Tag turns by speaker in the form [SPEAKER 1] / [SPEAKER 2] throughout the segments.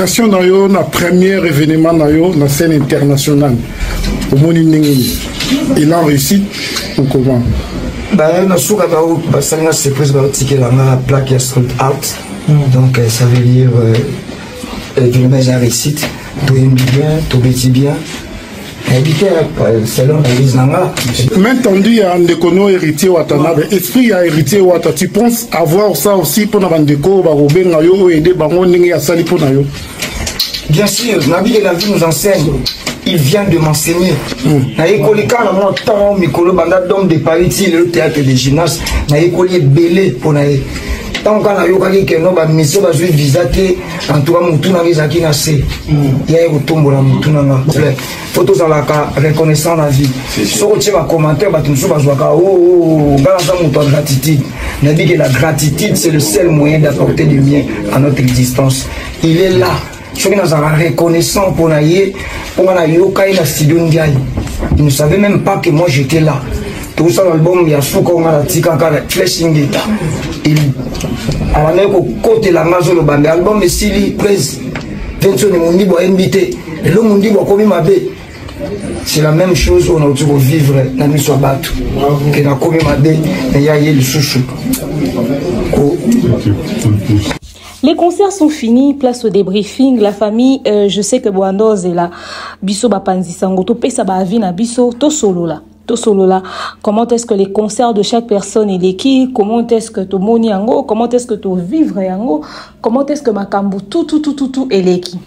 [SPEAKER 1] implication na yo na premier événement na yo na scène internationale. Omoni ndenge il a réussi ou comment?
[SPEAKER 2] Bah na souka ba salinga surprise ba ticket la plaque street out. Donc ça veut dire événement a réussite, tout est bien, tout est bien.
[SPEAKER 1] Maintenant, il y a un déconno héritier Watanabe. Esprit y a héritier Wata. Tu penses avoir ça aussi pour nous déco, Robin, Nayo, aider Bangon, Ninga, Sali pour Nayo?
[SPEAKER 2] Bien sûr, Nabi de la vie nous enseigne. Il vient de m'enseigner. Naye Kolika, dans mon temps, Mikolo Banda, d'homme de Paris, le théâtre de gymnase, Naye Koli belé pour Naye. Tant qu'on a eu quelqu'un qui a une mission de visa, en tout cas, il y a un assez. Il y a un tombeau là, il faut tous avoir reconnaissance dans la vie. Si on tient un commentaire, tu ne vas pas oh, gratitude. On a dit que la gratitude, c'est le seul moyen d'apporter du bien à notre existence. Il est là. Si on a reconnaissance pour naïe, on a eu au studio Ndiaye. Il ne savait même pas que moi j'étais là. Tout ça, l'album, il y a Souka, on a la tika, flashing guitar. Il a un côté la maison, le band. L'album est si presse. 20 de mon niveau invité. Et l'homme mon niveau comme ma baie. C'est la même chose, on a toujours vivre dans le soit battu. Que dans comme ma baie, il y a le chouchou.
[SPEAKER 3] Les concerts sont finis, place au débriefing. La famille, je sais que Boandoz est là. Bisso Bapanzi Sangoto, Pesa Bavina, Bisso, to solo là. Comment est-ce que les concerts de chaque personne est l'équipe, comment est-ce que tu moni yango, comment est-ce que tu vivre yango, comment est-ce que makambu tout est l'équipe.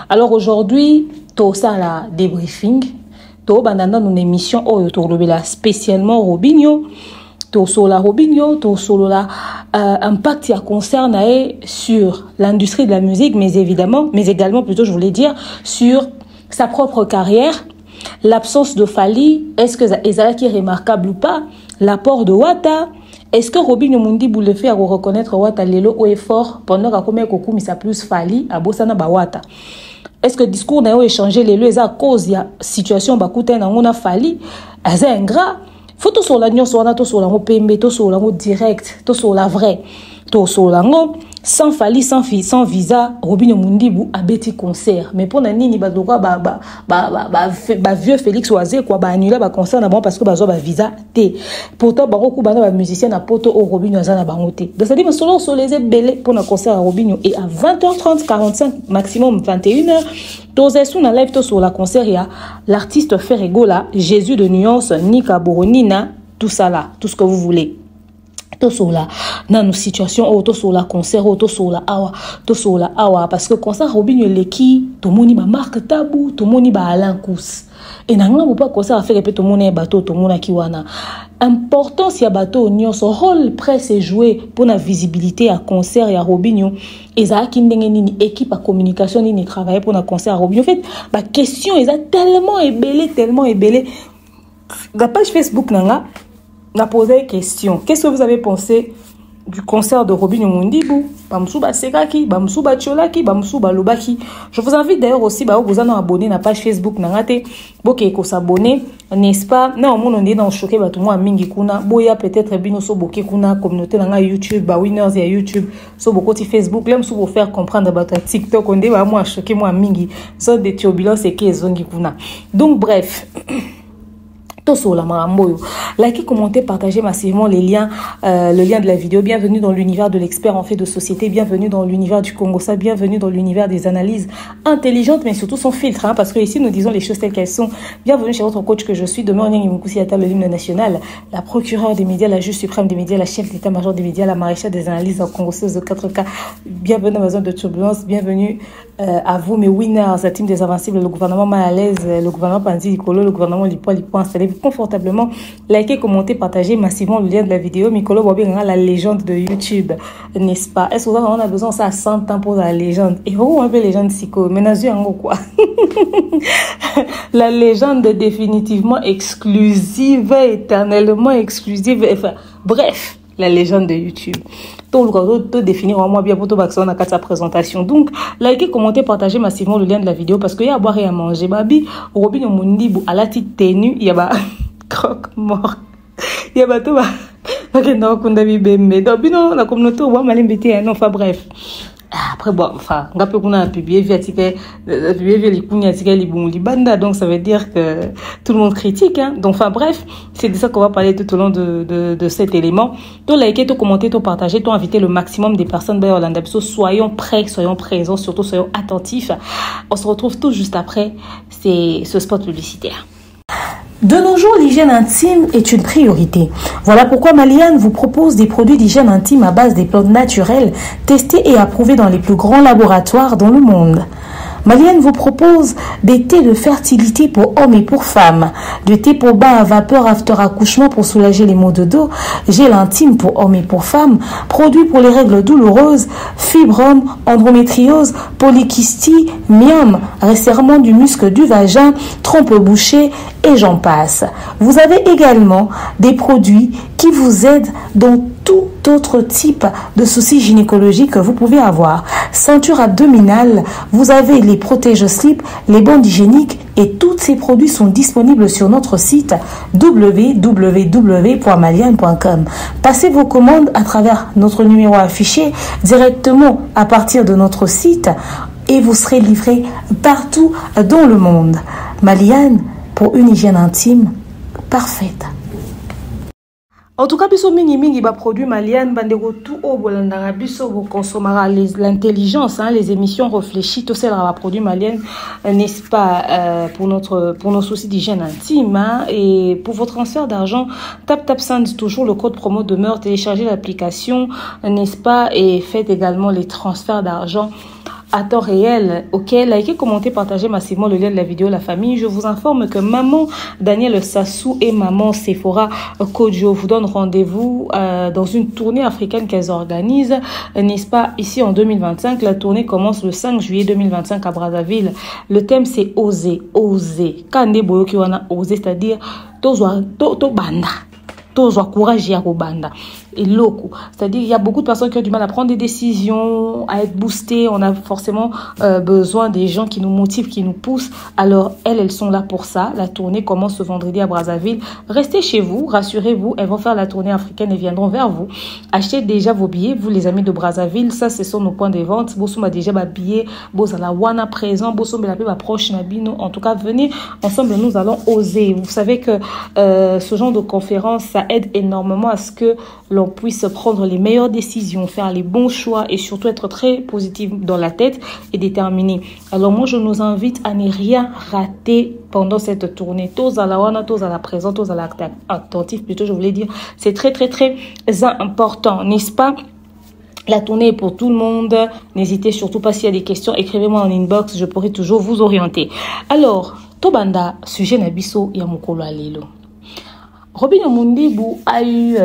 [SPEAKER 3] Alors aujourd'hui, tout ça la débriefing, tout bandana une émission où tu là spécialement Robinho, tout solo Robinho, tout solo la impact qui concerne sur l'industrie de la musique, mais également plutôt je voulais dire sur sa propre carrière. L'absence de Fali, est-ce que Ezalaki est remarquable ou pas? L'apport de Wata, est-ce que Robinho Mundi voulait faire reconnaître Wata Lelo au effort pendant que Kokou misa plus Fali à Bossana Bawata? Est-ce que le discours n'a pas échangé les lois à cause de la situation Bakouta n'a Fali? C'est ingrat. Faut tout sur la nuit, sur la PMB, tout sur la direct, tout sur la vraie, tout sur la sans Fali, sans visa, Robinho Mundibu a bêti concert. Mais pour Nani, vieux Félix Oazé, quoi, annulé le concert d'abord parce que ba visa T. Pourtant, beaucoup de musiciens na poto au Robinho Azana Bangoté. Donc, ça dit, mais selon sur les belé pour un concert à Robinho et à 20h30, 45, maximum 21h, tous sous na live sur la concert, il y a l'artiste Ferregola, Jésus de Nuance, Nika Boronina, tout ça là, tout ce que vous voulez. Tosola dans nos situations auto sola concert auto sola awa parce que concert Robinho leki to moni ba marque tabou to moni ba Alain Kous et nanga mo pas concert a fait répéter to moni bateau to mona kiwana importance ya bateau nyonso rôle presse est joué pour la visibilité à concert ya Robinho et ça qui ndenge nini équipe à communication ni travailler pour na concert à Robinho en fait ba question est tellement ébellé la page Facebook nanga n'a posé une question. Qu'est-ce que vous avez pensé du concert de Robinho Mundibu? Bamsuba Sekaki, Bamsuba Cholaki, Bamsuba Lobaki. Je vous invite d'ailleurs aussi à vous abonner à la page Facebook Nangate. Bokeko s'abonner, n'est-ce pas? Non, on est dans le choqué, tout le monde mingi kuna. Boya peut-être bino so boké kuna communauté nanga YouTube, ba winners et YouTube, so boko ti Facebook. L'aime sous vous faire comprendre bah TikTok. On dit bah moi choqué moi mingi. So des turbulences et qui zongi kuna. Donc bref. Likez, commentez, partagez massivement les liens, le lien de la vidéo. Bienvenue dans l'univers de l'expert en fait de société. Bienvenue dans l'univers du Congossa. Bienvenue dans l'univers des analyses intelligentes, mais surtout sans filtre. Hein, parce que ici, nous disons les choses telles qu'elles sont. Bienvenue chez votre coach que je suis. Demain, Nyangimoukoussi-Ata, le hymne national, la procureure des médias, la juge suprême des médias, la chef d'état-major des médias, la maréchale des analyses en congosseuse de 4K. Bienvenue dans ma zone de turbulence. Bienvenue à vous, mes winners, la team des invincibles, le gouvernement mal à l'aise, le gouvernement Panzi Nicolo, le gouvernement Lipo installez-vous confortablement. Likez, commentez, partagez massivement le lien de la vidéo. Mikolo Bobinga, la légende de YouTube, n'est-ce pas? Est-ce qu'on a besoin de ça à 100 ans pour la légende? Et vous, on appelle légende psycho. Mais n'a quoi? La légende définitivement exclusive, éternellement exclusive. Enfin, bref, la légende de YouTube. Donc, on peut définir en moi bien pour tout vaccin dans sa présentation. Donc, likez, commentez, partagez massivement le lien de la vidéo parce qu'il y a à boire et à manger. Babi, Robinho Mundibu, à la petite tenue, il y a croque mort. Il y a tout bah. Non, qu'on a vu bébé. Donc, la communauté, on va m'aller enfin bref. Après, bon, enfin, on a publié via donc ça veut dire que tout le monde critique, hein. Donc, enfin, bref, c'est de ça qu'on va parler tout au long de cet élément. Donc, likez, commenter, partager, inviter le maximum des personnes. Soyons prêts, soyons présents, surtout soyons attentifs. On se retrouve tout juste après ce spot publicitaire. De nos jours, l'hygiène intime est une priorité. Voilà pourquoi Maliane vous propose des produits d'hygiène intime à base des plantes naturelles, testés et approuvés dans les plus grands laboratoires dans le monde. Maliane vous propose des thés de fertilité pour hommes et pour femmes, des thés pour bain à vapeur after accouchement pour soulager les maux de dos, gel intime pour hommes et pour femmes, produits pour les règles douloureuses, fibrome, endométriose, polykystie, myome, resserrement du muscle du vagin, trompe bouchée et j'en passe. Vous avez également des produits qui vous aident dans tout autre type de soucis gynécologiques que vous pouvez avoir. Ceinture abdominale, vous avez les protège-slip, les bandes hygiéniques et tous ces produits sont disponibles sur notre site www.maliane.com. Passez vos commandes à travers notre numéro affiché directement à partir de notre site et vous serez livré partout dans le monde. Maliane, pour une hygiène intime parfaite. En tout cas, biso mingi ba produit Maliane bandeko tout au bolandanga biso vous consommera l'intelligence, hein, les émissions réfléchies tout ça va produit Maliane, n'est-ce pas, pour nos soucis d'hygiène intime, hein, et pour vos transferts d'argent tap send toujours le code promo demeure, téléchargez l'application, n'est-ce pas, et faites également les transferts d'argent à temps réel. Ok, likez, commentez, partagez massivement le lien de la vidéo, la famille. Je vous informe que maman Daniel Sassou et maman Sephora Kodjo vous donnent rendez-vous dans une tournée africaine qu'elles organisent, n'est-ce pas, ici en 2025. La tournée commence le 5 juillet 2025 à Brazzaville. Le thème c'est oser, oser. Kande boyo ki wana oser, c'est-à-dire to banda. Tozo courage ya banda et loko, c'est-à-dire il y a beaucoup de personnes qui ont du mal à prendre des décisions, à être boostées. On a forcément besoin des gens qui nous motivent, qui nous poussent. Alors elles sont là pour ça. La tournée commence ce vendredi à Brazzaville. Restez chez vous, rassurez-vous, elles vont faire la tournée africaine et viendront vers vous. Achetez déjà vos billets, vous les amis de Brazzaville. Ça, ce sont nos points de vente. Bosso m'a déjà ma billet, Bosso la wana présent, Bosso me la paix proche nabino. En tout cas, venez ensemble, nous allons oser. Vous savez que ce genre de conférence, ça aide énormément à ce que l'on puisse prendre les meilleures décisions, faire les bons choix et surtout être très positif dans la tête et déterminé. Alors moi, je nous invite à ne rien rater pendant cette tournée. Tous à la wana, tous à la présence, tous à l'attentif, plutôt je voulais dire. C'est très important, n'est-ce pas? La tournée est pour tout le monde. N'hésitez surtout pas s'il y a des questions, écrivez-moi en inbox, je pourrai toujours vous orienter. Alors, Tobanda, sujet Nabiso Yamukolo Alelo. Robin Omundibu a eu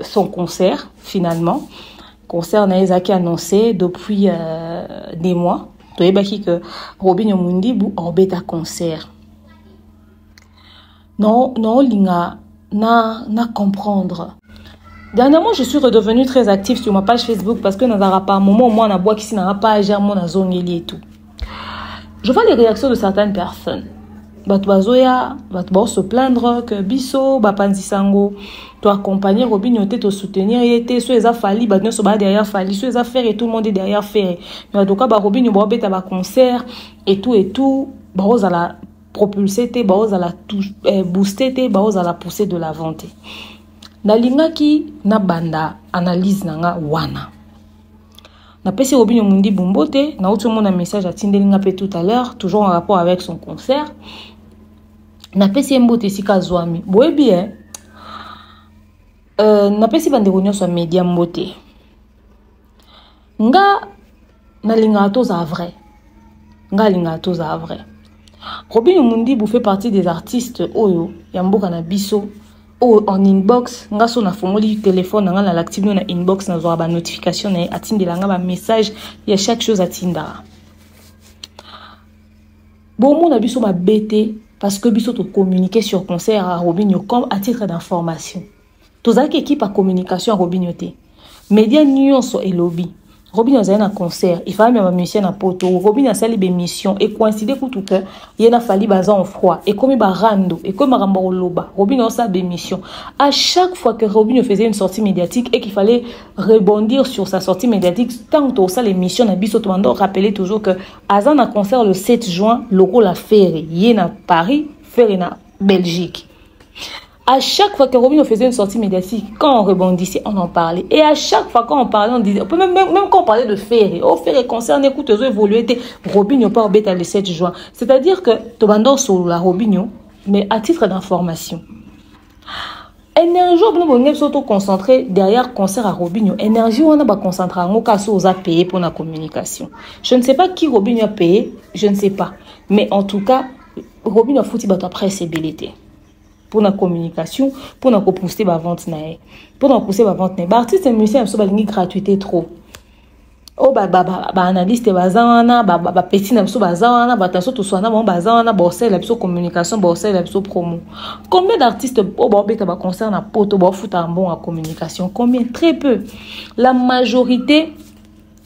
[SPEAKER 3] son concert, finalement. Concert Naezaki annoncé depuis des mois. Tu sais que Robin Omundibu a bêta concert. Non, linga, na comprendre. Dernièrement, je suis redevenue très active sur ma page Facebook parce que n'a pas un moment où moi on a bois qui s'y n'a pas à mon zone et tout. Je vois les réactions de certaines personnes. Batbazoya, batba se plaindre que biso, bapanzisango, to accompagner Robin, te soutenir, et te soit les falli, batno so ba derrière falli, soit les affaires et tout le monde est derrière faire. Mais en tout cas, Robin, yo beta ba concert et tout, ba osa la propulser, ba osa la booster, ba osa la pousser de la vente. Na linga ki na banda analyse nanga wana. Na pesi Robin Omundi Bumbote, na autre mon message à Tindelinga pe tout à l'heure, toujours en rapport avec son concert. Na pesi Mbote Sika Zwami. Boye bien. Na pesi bandeko nyonso media Mbote. Nga na linga toza vrai. Nga linga toza vrai. Robin Omundi fait partie des artistes oyo ya mboka na biso. Oh, en inbox, nga so na fongoli téléphone nga na l'active na inbox na zo ba notification na atindela nga ba message, il y a chaque chose atindara. Bon mon biso ma bête parce que biso to communiquer sur concert à Robinho comme à titre d'information. Tozaki équipe à communication à Robinho té. Média nyonso et lobby. Robinho a un concert, il fallait même musicien à poto. Robinho a sali émission et coïncidé pour tout que il y a fallu bazar en froid et comme il rando et comme Rambaro loba. Robinho a sa émission. À chaque fois que Robinho faisait une sortie médiatique et qu'il fallait rebondir sur sa sortie médiatique, tant que ça l'émission n'a biso tout rappeler toujours que Azan a concert le 7 juin, logo la ferry, il à Paris, ferry na Belgique. À chaque fois que Robinho faisait une sortie médiatique, quand on rebondissait, on en parlait. Et à chaque fois qu'on parlait, on disait, même quand on parlait de Ferré, oh Ferré concerne, écoute, ils ont évolué, Robinho pas au le 7 juin. C'est-à-dire que, tu vas sur la Robinho, mais à titre d'information. Énergie, on a surtout concentré derrière concert à Robinho. Énergie, on a concentré en cas où on a payé pour la communication. Je ne sais pas qui Robinho a payé, je ne sais pas. Mais en tout cas, Robinho a foutu après ses billets. Pour la communication, pour la pousser la vente nae, pour la pousser la vente nae. Artiste et musicien sont pas gratuité trop. Oh analyste bazana, petit na bazana, attention tout soit na bazana, bossé la communication, bossé la promo. Combien d'artistes au bobeta ba concert na poto ba foot en bon en communication? Combien? Très peu. La majorité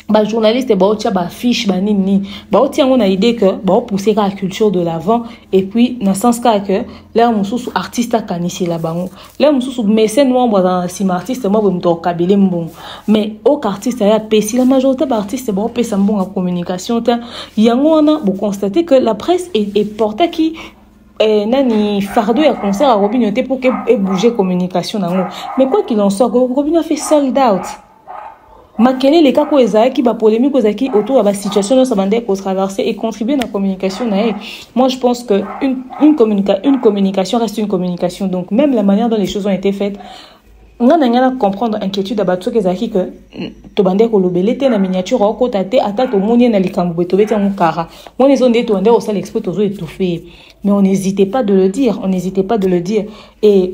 [SPEAKER 3] ba journaliste ba otia ba fiche ba nini ba otia on a idée que ba pousser la culture de l'avant et puis dans sens que là mususu artiste a kanisi la bango là mususu mécène moi dans si artiste moi me kabile mbon mais au artiste ya pesi la majorité ba artiste ba pesa mbon en communication yango on a constaté que la presse est portée qui nani fardeau à concert à Robinho pour que bouger communication nango mais quoi qu'il en soit Robinho a fait sold out. Makele les cas qui ba polémique qui autour de la situation de sa bande pour traverser et contribuer à la communication. Moi je pense que une communication reste une communication, donc même la manière dont les choses ont été faites on a comprendre inquiétude à battre que to bande ko lobele te na miniature au côté ata to moni na likambo to beti mukara on les onde to ande au sale expo to zo étouffé mais on n'hésitait pas de le dire, et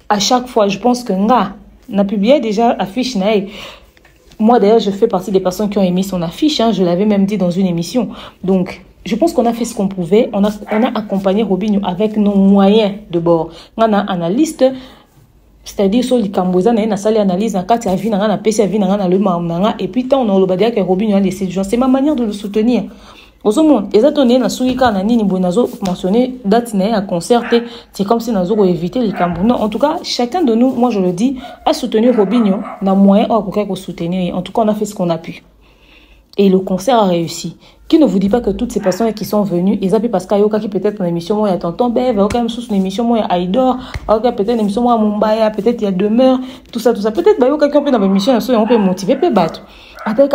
[SPEAKER 3] à chaque fois je pense que nga n'a publié déjà affiche nae. Moi, d'ailleurs, je fais partie des personnes qui ont émis son affiche. Je l'avais même dit dans une émission. Donc, je pense qu'on a fait ce qu'on pouvait. On a accompagné Robinho avec nos moyens de bord. On a un analyste, c'est-à-dire sur les Cambouza, on a une analyse, on a vu, on a PC, on a le mam, et puis tant on a le que Robinho a laissé du genre. C'est ma manière de le soutenir. Au moment, exactement, na suika na nini bonazo mentionné date à concert, c'est comme si nazo éviter les Cambouza. En tout cas, chacun de nous, moi je le dis, a soutenu Robinho, n'a moyen à soutenir. En tout cas, on a fait ce qu'on a pu. Et le concert a réussi. Qui ne vous dit pas que toutes ces personnes qui sont venues, ils appellent parce qu'il y a qui peut-être une émission, moi il y a Tonton Bev, il y a quand même sous une émission, moi il y a Aïdor, il y a peut-être une émission, moi à Mumbai, peut-être il y a Demeure, tout ça. Peut-être il y a quelqu'un qui peut dans l'émission, on peut motiver, peut battre. Après,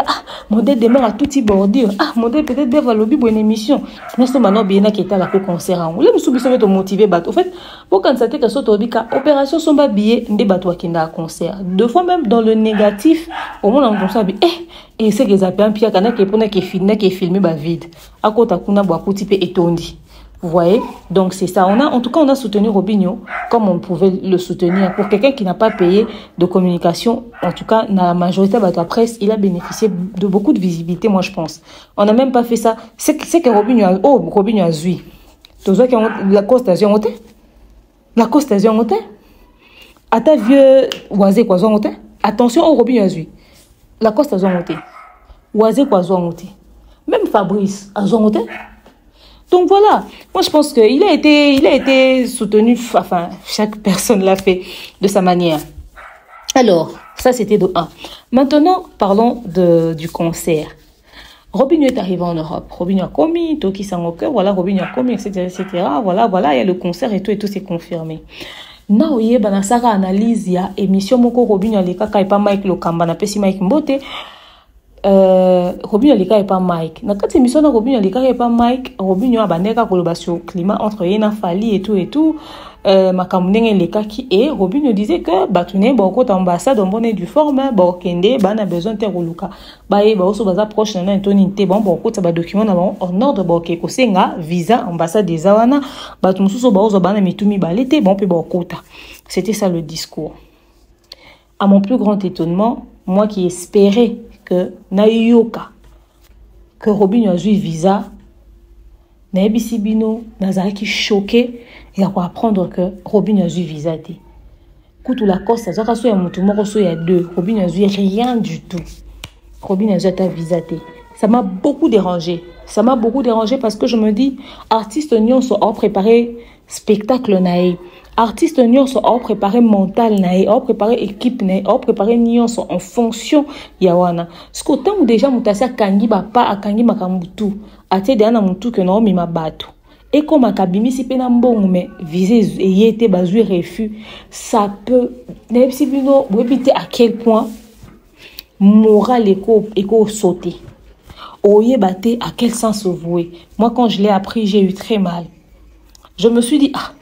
[SPEAKER 3] modèle demeure à tout type bordure. Modèle peut-être Bev à lobby pour une émission. Mais c'est maintenant bien qui est à la concert. Là, nous sommes te motiver battre. En fait, pour constater que ce opération sont pas billets, des bateaux qui n'a concert. Deux fois même dans le négatif, au moins on constate et c'est que ça peut un pire qui est filmé vide. À côté on a beaucoup type étondi. Vous voyez, donc c'est ça. En tout cas, on a soutenu Robinho comme on pouvait le soutenir. Pour quelqu'un qui n'a pas payé de communication, en tout cas, la majorité de la presse, il a bénéficié de beaucoup de visibilité, moi je pense. On n'a même pas fait ça. C'est que Robinho a zui. La Côte d'Azur La Côte d'Azur à ta vieux oisé quoi attention au Robinho a zui. La Côte d'Azur oisé quoi même Fabrice a zui. Donc voilà, moi je pense qu'il a été soutenu, enfin chaque personne l'a fait de sa manière. Alors, ça c'était de 1. Maintenant, parlons du concert. Robinho est arrivé en Europe. Robinho a commis, Toki Sangoke, voilà, Robinho a commis, etc. Voilà, il y a le concert et tout c'est confirmé. Na oye banasaka analyse ya émission moko Robinho aleka kai pa Mike Lokamba na pesi Mike Mbote. Robinho aleka et pas Mike. Na kati émission na Robinho aleka et pas Mike, Robinho abaneka koloba sur climat entre Yena Fali et tout. Makamundenge leka ki et Robinho disait que batune ba ko ambassade on bonne du forme ba kende ba na besoin te roluka. Ba e ba oso baza proche na Anthony te bon ba ko ta ba document na bon en ordre ba ke ko senga visa ambassade des Awana ba tumususo ba oso ba na mitumi ba lete bon pe ba kota. C'était ça le discours. À mon plus grand étonnement, moi qui espérais que Nayoka, que Robinho a eu visa, Naebisi Bino, Nazaraki choqué, et à apprendre que Robinho a eu visa. Koutou la Costa, Zakaso ya Moutoumoro, il y a deux, Robinho a eu rien du tout. Robin Azata visaté. Ça m'a beaucoup dérangé. Ça m'a beaucoup dérangé parce que je me dis, artiste nyonso a préparé spectacle nae. Artiste nyonso a préparé mental nae, a préparé équipe nae, a préparé nyonso en fonction yawana. Ce qu'autant où déjà mutasa kangi bapa a kangi makamutu. Ate de ana mutu que non mi mabato. Et comme akabimi si pena mbongo mais visé et yete bazui refus, ça peut n'importe bino répéter à quel point moral éco sauter. Oye baté à quel sens vouer. Moi quand je l'ai appris, j'ai eu très mal. Je me suis dit ah,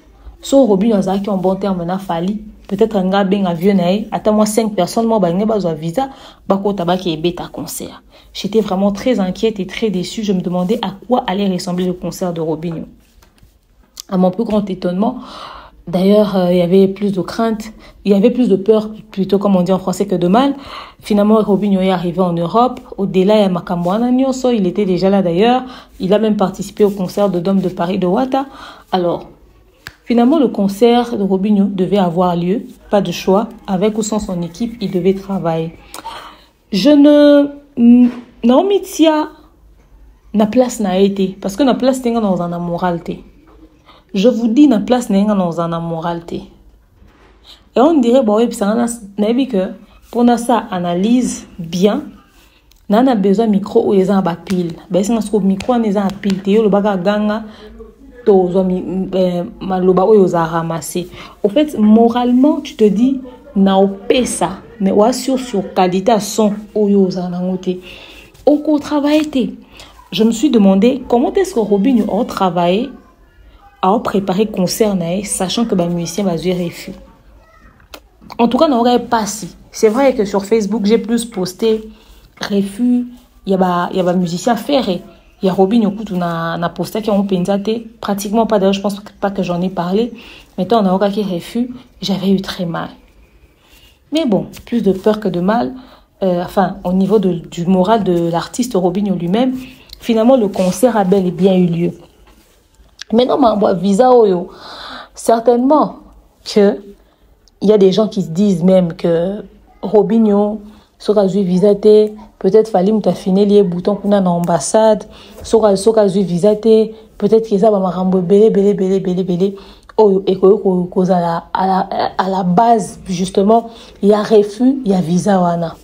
[SPEAKER 3] so Robin Azaki en bon terme na fali. Peut-être un gars bien avion nae, attends moi 5 personnes moi ba besoin visa, bako tabaki et bêta concert. J'étais vraiment très inquiète et très déçue, je me demandais à quoi allait ressembler le concert de Robinho. À mon plus grand étonnement, d'ailleurs, il y avait plus de crainte, il y avait plus de peur, plutôt comme on dit en français, que de mal. Finalement, Robinho est arrivé en Europe. Au-delà, il y a Makamboana Nyonso, il était déjà là d'ailleurs. Il a même participé au concert de Dôme de Paris de Wata. Alors, finalement, le concert de Robinho devait avoir lieu, pas de choix. Avec ou sans son équipe, il devait travailler. Je ne... Naomi Tia, na place n'a été, parce que na place n'est dans un amoralité. Je vous dis, na place n'est dans un amoralité. Et on dirait, bon, que pour ça analyse bien, on a besoin de micro ou les en bas pile. Ben, c'est un micro on est en pile. Théo le baga ganga, to maloba ou les a ramassé. Au fait, moralement, tu te dis, na opé ça, mais ou sur qualité son ou les a nangoté. Au travail, je me suis demandé comment est-ce que Robinho a travaillé à préparer concert, sachant que les musiciens va jouer refus. En tout cas, on n'aurait pas si. C'est vrai que sur Facebook, j'ai plus posté refus. Il y a des musiciens ferrés. Il y a Robinho qui a posté qui ont pensé pratiquement pas. D'ailleurs, je pense pas que j'en ai parlé. Mais tant on a qui refus, j'avais eu très mal. Mais bon, plus de peur que de mal. Enfin, au niveau du moral de l'artiste Robinho lui-même, finalement, le concert a bel et bien eu lieu. Maintenant, ma visa oyo, certainement que il y a des gens qui se disent même que Robinho sera joué visaté, peut-être fallait m'tafiner les boutons qu'on a dans l'ambassade, sera joué visaté, peut-être que ça va m'arambo belé oyo et cause à la base justement, il y a refus, il y a visa wana.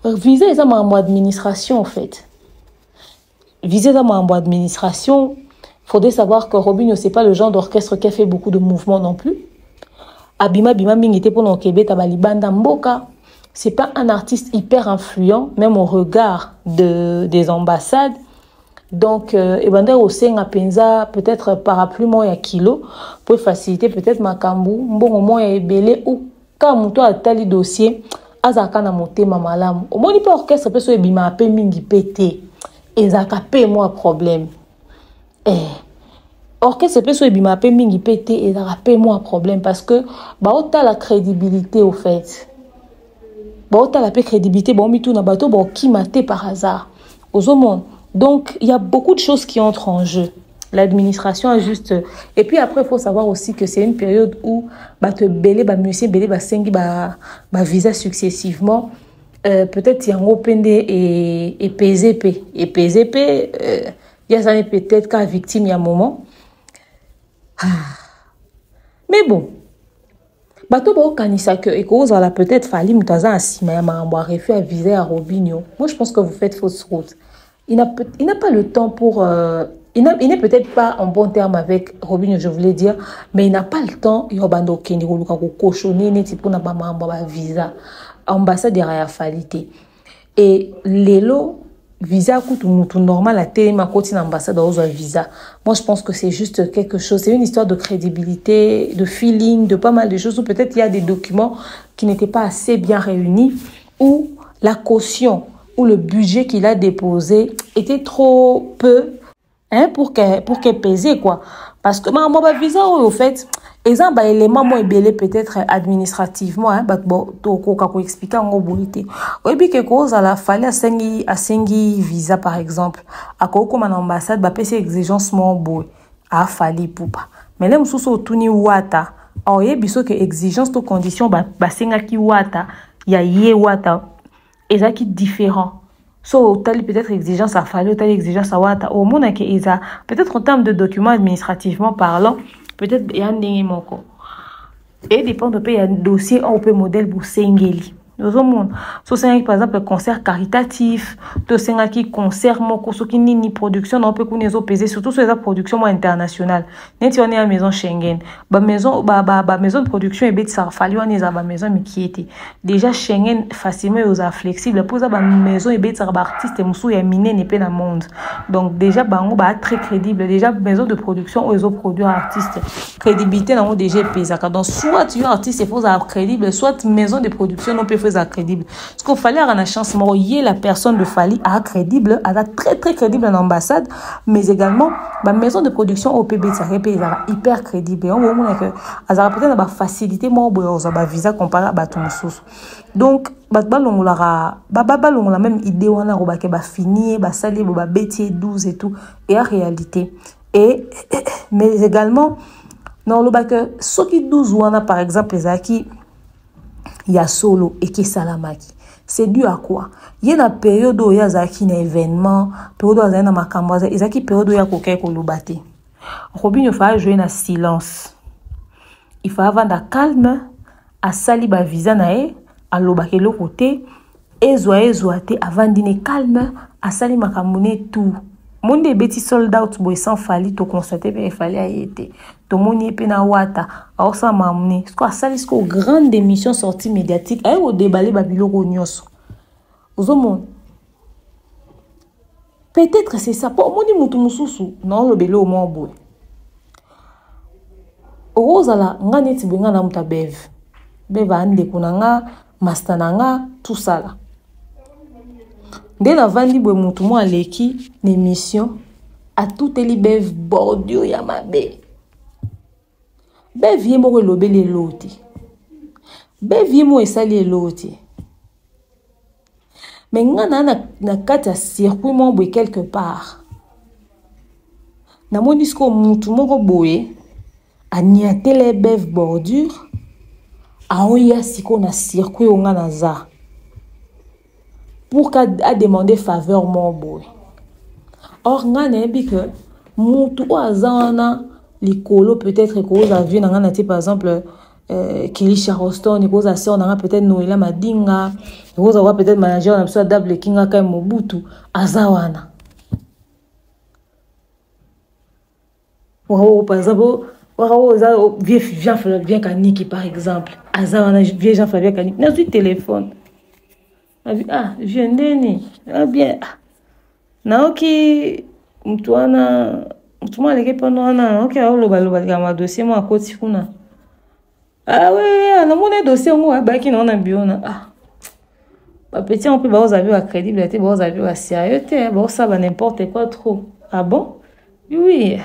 [SPEAKER 3] Visa est un membre d'administration en fait. Visa est un membre d'administration. Faudrait savoir que Robinho, c'est pas le genre d'orchestre qui a fait beaucoup de mouvements non plus. Abima Ming était pour l'Okébé, Tabalibanda Mboka. C'est pas un artiste hyper influent, même au regard des ambassades. Donc, Ebanda Osenga Penza, peut-être parapluie moins kilo, pour faciliter peut-être Makambu, bon au moins Ebele, ou quand on a tali dossier, Azaka na monté mamalam. Au moins, il peut orchestre, peut se Ebima Apé Mingi pété. Et Zaka paye moi problème. Orchestre peut se bima pe mingi pété et ça rappelle moi problème parce que bah autant la crédibilité au fait bah autant la crédibilité bon mi tout na bateau bon qui maté par hasard aux hommes. Donc il y a beaucoup de choses qui entrent en jeu. L'administration a juste et puis après il faut savoir aussi que c'est une période où bah te belé bah musicien belé bah sengi bah visa successivement peut-être il y a un open et PZP il y a ça peut-être qu'à victime il y a un moment. Mais bon, bateau ba kanisa que et cause la peut-être fallu mutaza asima ma mbo refus à viser à Robinho. Moi je pense que vous faites fausse route. Il n'a pas le temps pour il n'est peut-être pas en bon terme avec Robinho, je voulais dire, mais il n'a pas le temps yobando kendi ko luka ko cochonner neti pour na ba mbo ba visa ambassade de réalité. Et lelo visa coûte tout normal à ma côté d'ambassade aux visa. Moi, je pense que c'est juste quelque chose. C'est une histoire de crédibilité, de feeling, de pas mal de choses. Ou peut-être il y a des documents qui n'étaient pas assez bien réunis, ou la caution ou le budget qu'il a déposé était trop peu, hein, pour qu'elle pèse quoi. Parce que moi, visa au fait. Exemple, élément moins belé peut-être administrativement, hein, bon, to expliquer en gros bonité. Oui, puis quelque chose à la fallait à sengi visa par exemple. À quoi comme en ambassade, bah PC exigence mon boy, à fallait pour pas. Mais là, nous sommes au wata. Alors, il y a biso que exigence to condition, bah senga ki wata, ya ye wata. ezaki différent. So, tali peut-être exigence à fallu, tali exigence à wata. Au monde que eza, peut-être en termes de documents administrativement parlant, peut-être il y a un moko. Et dépend de pays, il y a un dossier on peut modèle pour Sengeli. Dans le monde, so c'est par exemple concert caritatif, to c'est concert moko so qui ni production on peut qu'on les peser surtout sur les productions internationales. Net on est à maison Schengen, maison de production et bête ça fallu on est à maison mais qui était déjà Schengen facilement aux flexible pour ça maison et bête ça artiste musu ya miné n'est pas dans le monde. Donc déjà bango très crédible déjà maison de production aux autres produits artistes crédibilité dans déjà pesa donc soit tu es artiste il faut être crédible soit maison de production on peut crédible. Ce qu'il fallait avoir la chance, la personne de Fali à crédible, à très très crédible en ambassade, mais également la maison de production au PB, ça est hyper crédible. Et on voit que ça peut-être la facilité, moi, au visa comparé à Baton Sous. Donc, on a même idée, on a fini, sali, bêtier 12 et tout, et en réalité. Mais également, non, le bac, ceux qui 12 ou on a par exemple les acquis. Il y a solo et qui salamaki. C'est dû à quoi? Il y a une période où il y a un événement, période où il y a un cambrage, il y a une période où il y a quelqu'un qui a battu. Robin, il faut jouer dans silence. Il faut avoir un calme, à sali ba visa nae, à l'obake le côté, et zoate avant dîner calme, à sali makamune tout. Monde des petits soldats boy sans fali to constater il fallait a été to moni pena wata alors ça m'a amené ce quoi ça risque grande émission sortie médiatique ay au déballer babiloko nyos aux hommes peut-être c'est ça pour moni mutu mususu non le belo mo boy ozala ngani tibenga na muta bev ande kunanga mastananga tout ça là. Dès la vandi boy mutu mo aleki l'émission à toutes les bev bordure ya mabe. Bev yemo ko lobele loti. Bev yemo esali loti. Mais ngana na kata circuit mo boy quelque part. Na moni sko mutu mo boye aniate les bev bordure a oya siko na circuit ngana za. Pour qu'à demander faveur mon boy. Or, on a dit que mutu azana likolo peut-être cause a vu n'anga par exemple Kelly Charleston cause a sœur n'anga peut-être Noëlla Madinga cause a peut-être manager na soit double kinga ka Mobutu azawana. Ou par exemple ou vieux Jean-Flavien Kaniki par exemple azawana vieux Jean-Flavien Kaniki na su téléphone. Ah, je ndeni. Ah bien. Naoki mtuana mtuma leke pano na OK loba kama dossier mo akoti kuna. Ah ouais, na mon dossier mo ba ki na biona. Ah. Ba petit on peut ba vous avez la crédibilité, ba vous avez la sérieuxité, ba ça va n'importe quoi trop. Ah bon? Oui.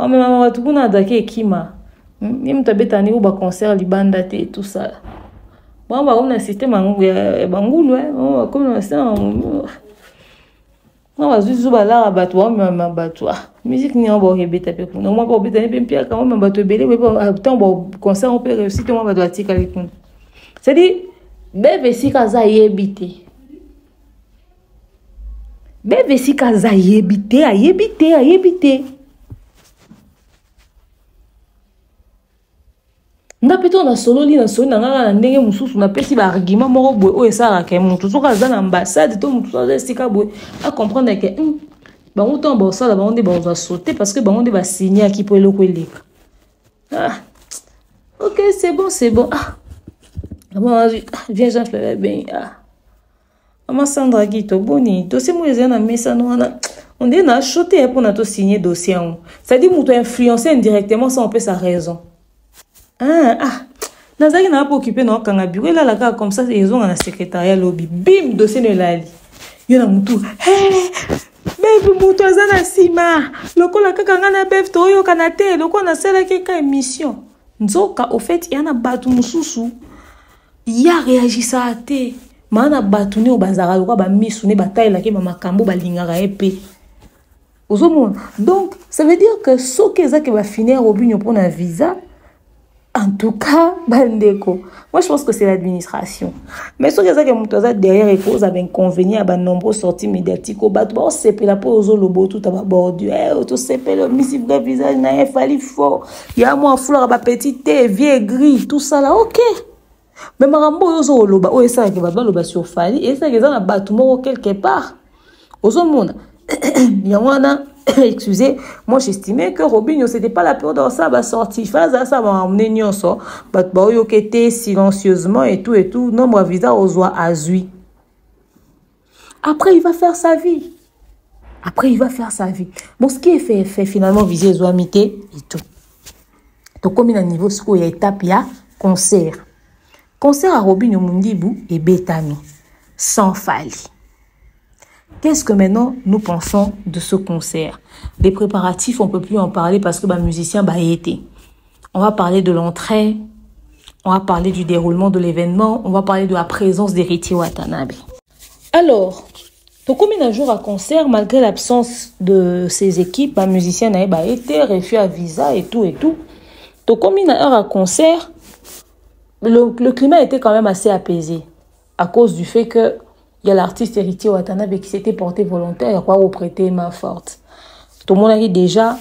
[SPEAKER 3] Oh mais maman tout kuna dake kima. Ni mtabeta ni ba concert libanda te tout ça. Bon, on a un système bangoulou, comme ça, on va juste là à battre, mais battre. Musique n'y a pas de bête avec nous. On va pas bêter les pieds quand on va battre belé, mais bon, concert on peut réussir, on va doiter avec nous. C'est-à-dire, bébé si kaza yébité. Bébé si kaza yébité, yébité. Na peto na solo li na solo na ndenge mususu na pesi ba argument moko boy o esara ke mutu soka za na ambassade to mutu so esika boy a comprendre que ba mutu ba sala ba onde ba sauter parce que ba onde ba signer aki po eloko eleka. Ah OK, c'est bon. Ah bon viens Jean-Flavien ben ah Maman Sandra Guito boni dossier mo ezana mesa no na on dit na choté pour na to signer dossier on. Ça dit mutu influencer indirectement sans on peut sa raison. Nazaki n'a pas occupé non kanga bureau là là comme ça ils ont un secrétariat lobby bim dossier ne lali yona mutu baby mutu azana sima lokola kaka ngana bef to yo kana te lokola na sala keka émission nzoka au fait yana batu mususu ya réagi ça te mana batu ni obazara lokwa ba misu ne bataille la ke mama kambo balingara épée aux hommes. Donc ça veut dire que ce que ça qui va finir au but pour un visa En tout cas, bandeko. Moi, je pense que c'est l'administration. Mais ce que ça que derrière et cause avec inconvénient, à nombreux sorties médiatiques au bateau, c'est la pose au lobo tout à bordu. Tout c'est le missile vrai visage, n'a fallu fort. Il y a moi fleur à petit thé, vieux gris, tout ça là, ok. Mais marambo yozo au loba, oh, et ça que va loba sur fali, et ça que ça na bateau quelque part. Au monde, il y a un excusez, moi j'estimais que Robinho c'était pas la peur dans ça va sortir phase ça va emmener nyonso bat ba yo kete silencieusement et tout nombre visa aux oies azui. Après il va faire sa vie. Bon ce qui est fait finalement viser les amitiés et tout. Donc comme il a niveau ce qu'il y a étape il y a concert à Robinho Mundibou et Betami sans Fally. Qu'est-ce que maintenant nous pensons de ce concert? Les préparatifs, on ne peut plus en parler parce que les musiciens été. On va parler de l'entrée, on va parler du déroulement de l'événement, on va parler de la présence d'Héritier Watanabe. Alors, combien de jours à concert, malgré l'absence de ces équipes, les musiciens n'avaient été refus à visa et tout. Combien d'heures à concert, le climat était quand même assez apaisé à cause du fait que il y a l'artiste Héritier Watanabe qui s'était porté volontaire et quoi prêter main forte. Tout le monde a dit déjà,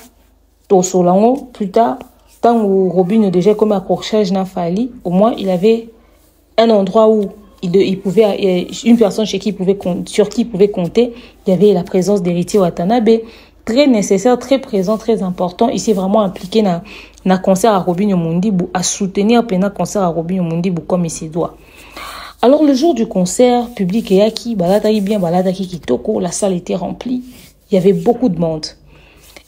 [SPEAKER 3] tout solango, plus tard, tant où Robinho déjà comme accrochage n'a fallu, au moins il avait un endroit où il pouvait, une personne sur qui il pouvait compter, il y avait la présence d'Héritier Watanabe, très nécessaire, très présent, très important. Il s'est vraiment impliqué dans le concert à Robinho Mundibou, à soutenir le concert à Robinho Mundibou comme il se doit. Alors le jour du concert, public et acquis, kitoko, la salle était remplie. Il y avait beaucoup de monde.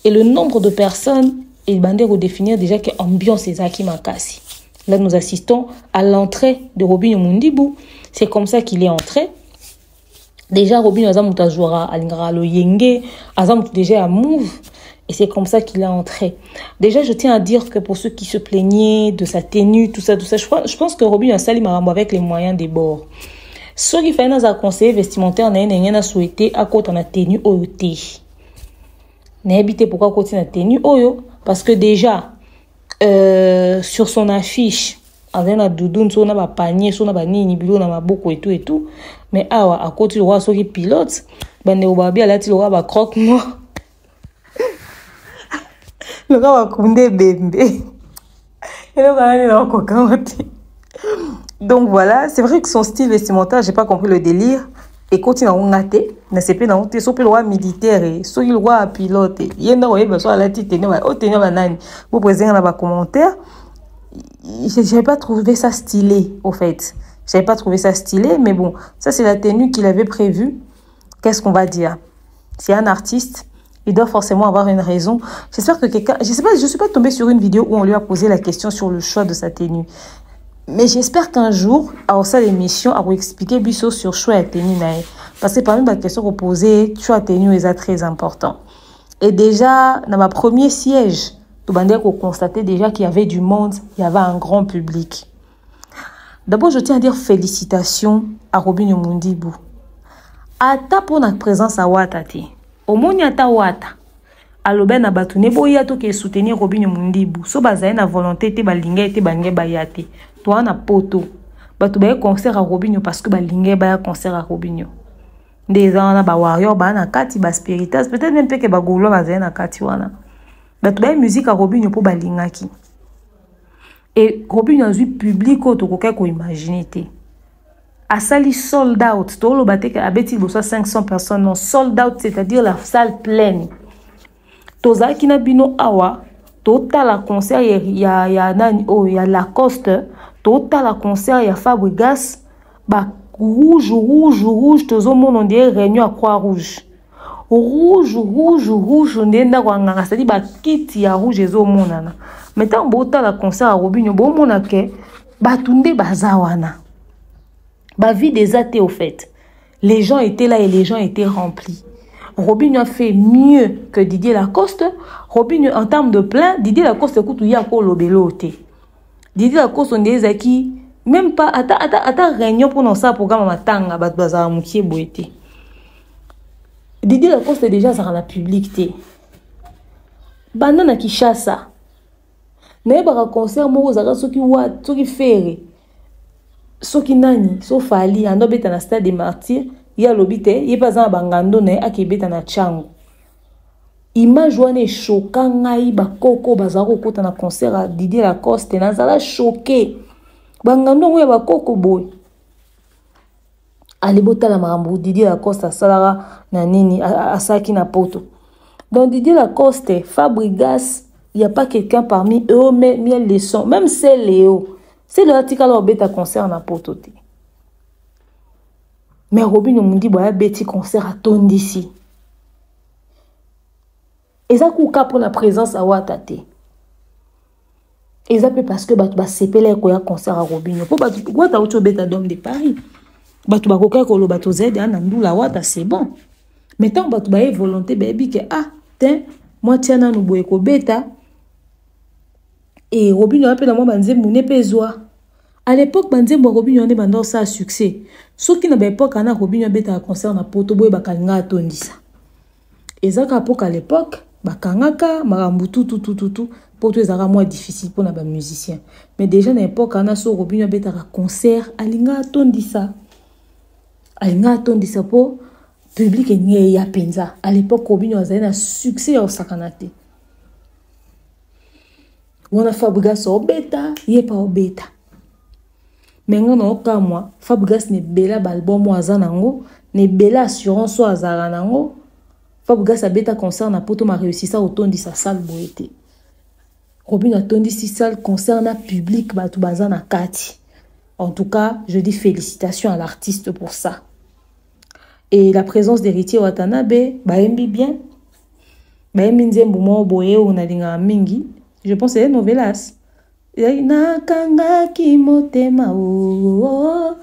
[SPEAKER 3] Et le nombre de personnes, il bandait redéfinir déjà que l'ambiance est acquis makasi. Là, nous assistons à l'entrée de Robinho Mundibou. C'est comme ça qu'il est entré. Déjà, Robinho Azam jouera à l'Ingralo Yenge, Azam déjà à Move. Et c'est comme ça qu'il est entré. Déjà, je tiens à dire que pour ceux qui se plaignaient de sa tenue, tout ça, je pense que Robinho a sali marambo avec les moyens des bords. Ceux qui font un conseiller vestimentaire n'a souhaité à côté de la tenue OT. N'a habité pourquoi côté de la tenue Oyo? Parce que déjà, sur son affiche, avec un doudoune, sur un panier, sur un nini, bilo, na maboko et tout. Mais à côté du roi, ceux qui pilotent, ben, obabi, à la tille, roi, croque moi. Le gars va couler bébé. Donc voilà, c'est vrai que son style vestimentaire, j'ai pas compris le délire. Et continue à ngater, n'a pas pas dans le roi militaire et soit le roi pilote. Il y a un soit la petite banane. Vous présentez dans les commentaires. J'ai pas trouvé ça stylé au fait. J'avais pas trouvé ça stylé, mais bon, ça c'est la tenue qu'il avait prévue. Qu'est-ce qu'on va dire? C'est un artiste. Il doit forcément avoir une raison. J'espère que quelqu'un... Je suis pas tombée sur une vidéo où on lui a posé la question sur le choix de sa tenue. Mais j'espère qu'un jour, à ça l'émission, à vous expliquer biso sur choix de tenue. Parce que parmi les questions qu'on posait, choix de tenue est très important. Et déjà, dans ma premier siège, tout le monde constatait déjà qu'il y avait du monde, il y avait un grand public. D'abord, je tiens à dire félicitations à Robinho Mundibou. Ata pour notre présence à Watati. Au monde ata wata alobe na batu ne boya to ke soutenir Robinho Mundibou so bazaye na volonté te balinga te bange bayate to na poto batu ba concert à Robinho parce que balinga ba concert à Robinho des ana ba warrior ba na kati ba spiritas peut-être même que ba golo bazaye na kati wana batu ba musique à Robinho pour balinga ki et Robinho a eu public to koka ko imaginer te a sali sold out. Tout le bâtiment a bâti 500 personnes non sold out, c'est-à-dire la salle pleine. Toza qui n'a bino awa, total la concert ya nani oh ya Lacoste, total la concert ya Fabregas, ba rouge tozo monde on dirait réunion à Croix-Rouge. Rouge on dirait ndakwa c'est-à-dire ba kit ya rouge ezo monana. Maintenant bota la concert à Robinho bo monake ba tunde bazawana. Bah, vie des athées au fait. Les gens étaient là et les gens étaient remplis. Robinho a fait mieux que Didier Lacoste. Robinho, en termes de plein, Didier Lacoste écoute où il y a encore l'obélote. Didier Lacoste, on dit qui même pas, attends, réunion pour nous ça, programme matanga, bazaar moukié boité. Didier Lacoste déjà ça rend la publicité. Banana qui chasse ça. Mais par concert moko zaka soki wat soki fere soki nani so fali ando beta na stade des martyrs ya lobite ye pas na bangando na akebeta na chango image wana choquant ngai bakoko bazako kota na concert à Didier Lacoste na zala choqué bangando ngoya bakoko boy ali botala makambo Didier Lacoste asalara na nini asaki na poto. Donc Didier Lacoste, Fabregas, il n'y a pas quelqu'un parmi eux, mais il y a les sons. Même c'est Léo. C'est le article alors bêta concert na pototé. Mais Robin nous dit bah bêti concert à ton d'ici. Et ça kouka pour la présence à Watate. Et ça peut parce que bah tu vas séparer quoi concert à Robin. Pour bah tu quoi t'as autre bêta d'homme de Paris. Bah tu vas coca ko lo bah tu zed en andou la Wata c'est bon. Mais tant bah tu vas volonté baby que ah tiens moi tiens nous boye ko bêta. Et Robin a appelé la moi banze mouné pezoa. À l'époque banze moi Robin on est bandor ça succès. Sauf qu'il na époque ana Robin a bêta concert na poto boye bakalinga atondisa. Et ça à l'époque bakangaka marambu tout pour tous ezaka moins difficile pour na ba musicien. Mais déjà na époque ana so Robin a bêta concert alinga atondisa. Alinga atondisa po public nye ya penza. À l'époque Robin a un succès au sakanate. On a Fabregas au bêta, yé pas au bêta. Mais on a aucun mois, Fabregas ne bela balbum ou azanango, ne bela assurance ou azaranango. Fabregas a bêta concert na poto ma réussi ça autant dit sa salle boété. Robin a tondi si salle concert na public ba tout bazana kati. En tout cas, je dis félicitations à l'artiste pour ça. Et la présence d'Héritier Watanabe, ba embi bien. Ba embi nzembo mo boye ou na linga mingi. Je pense que c'est Novelas. Nakanga kimotema o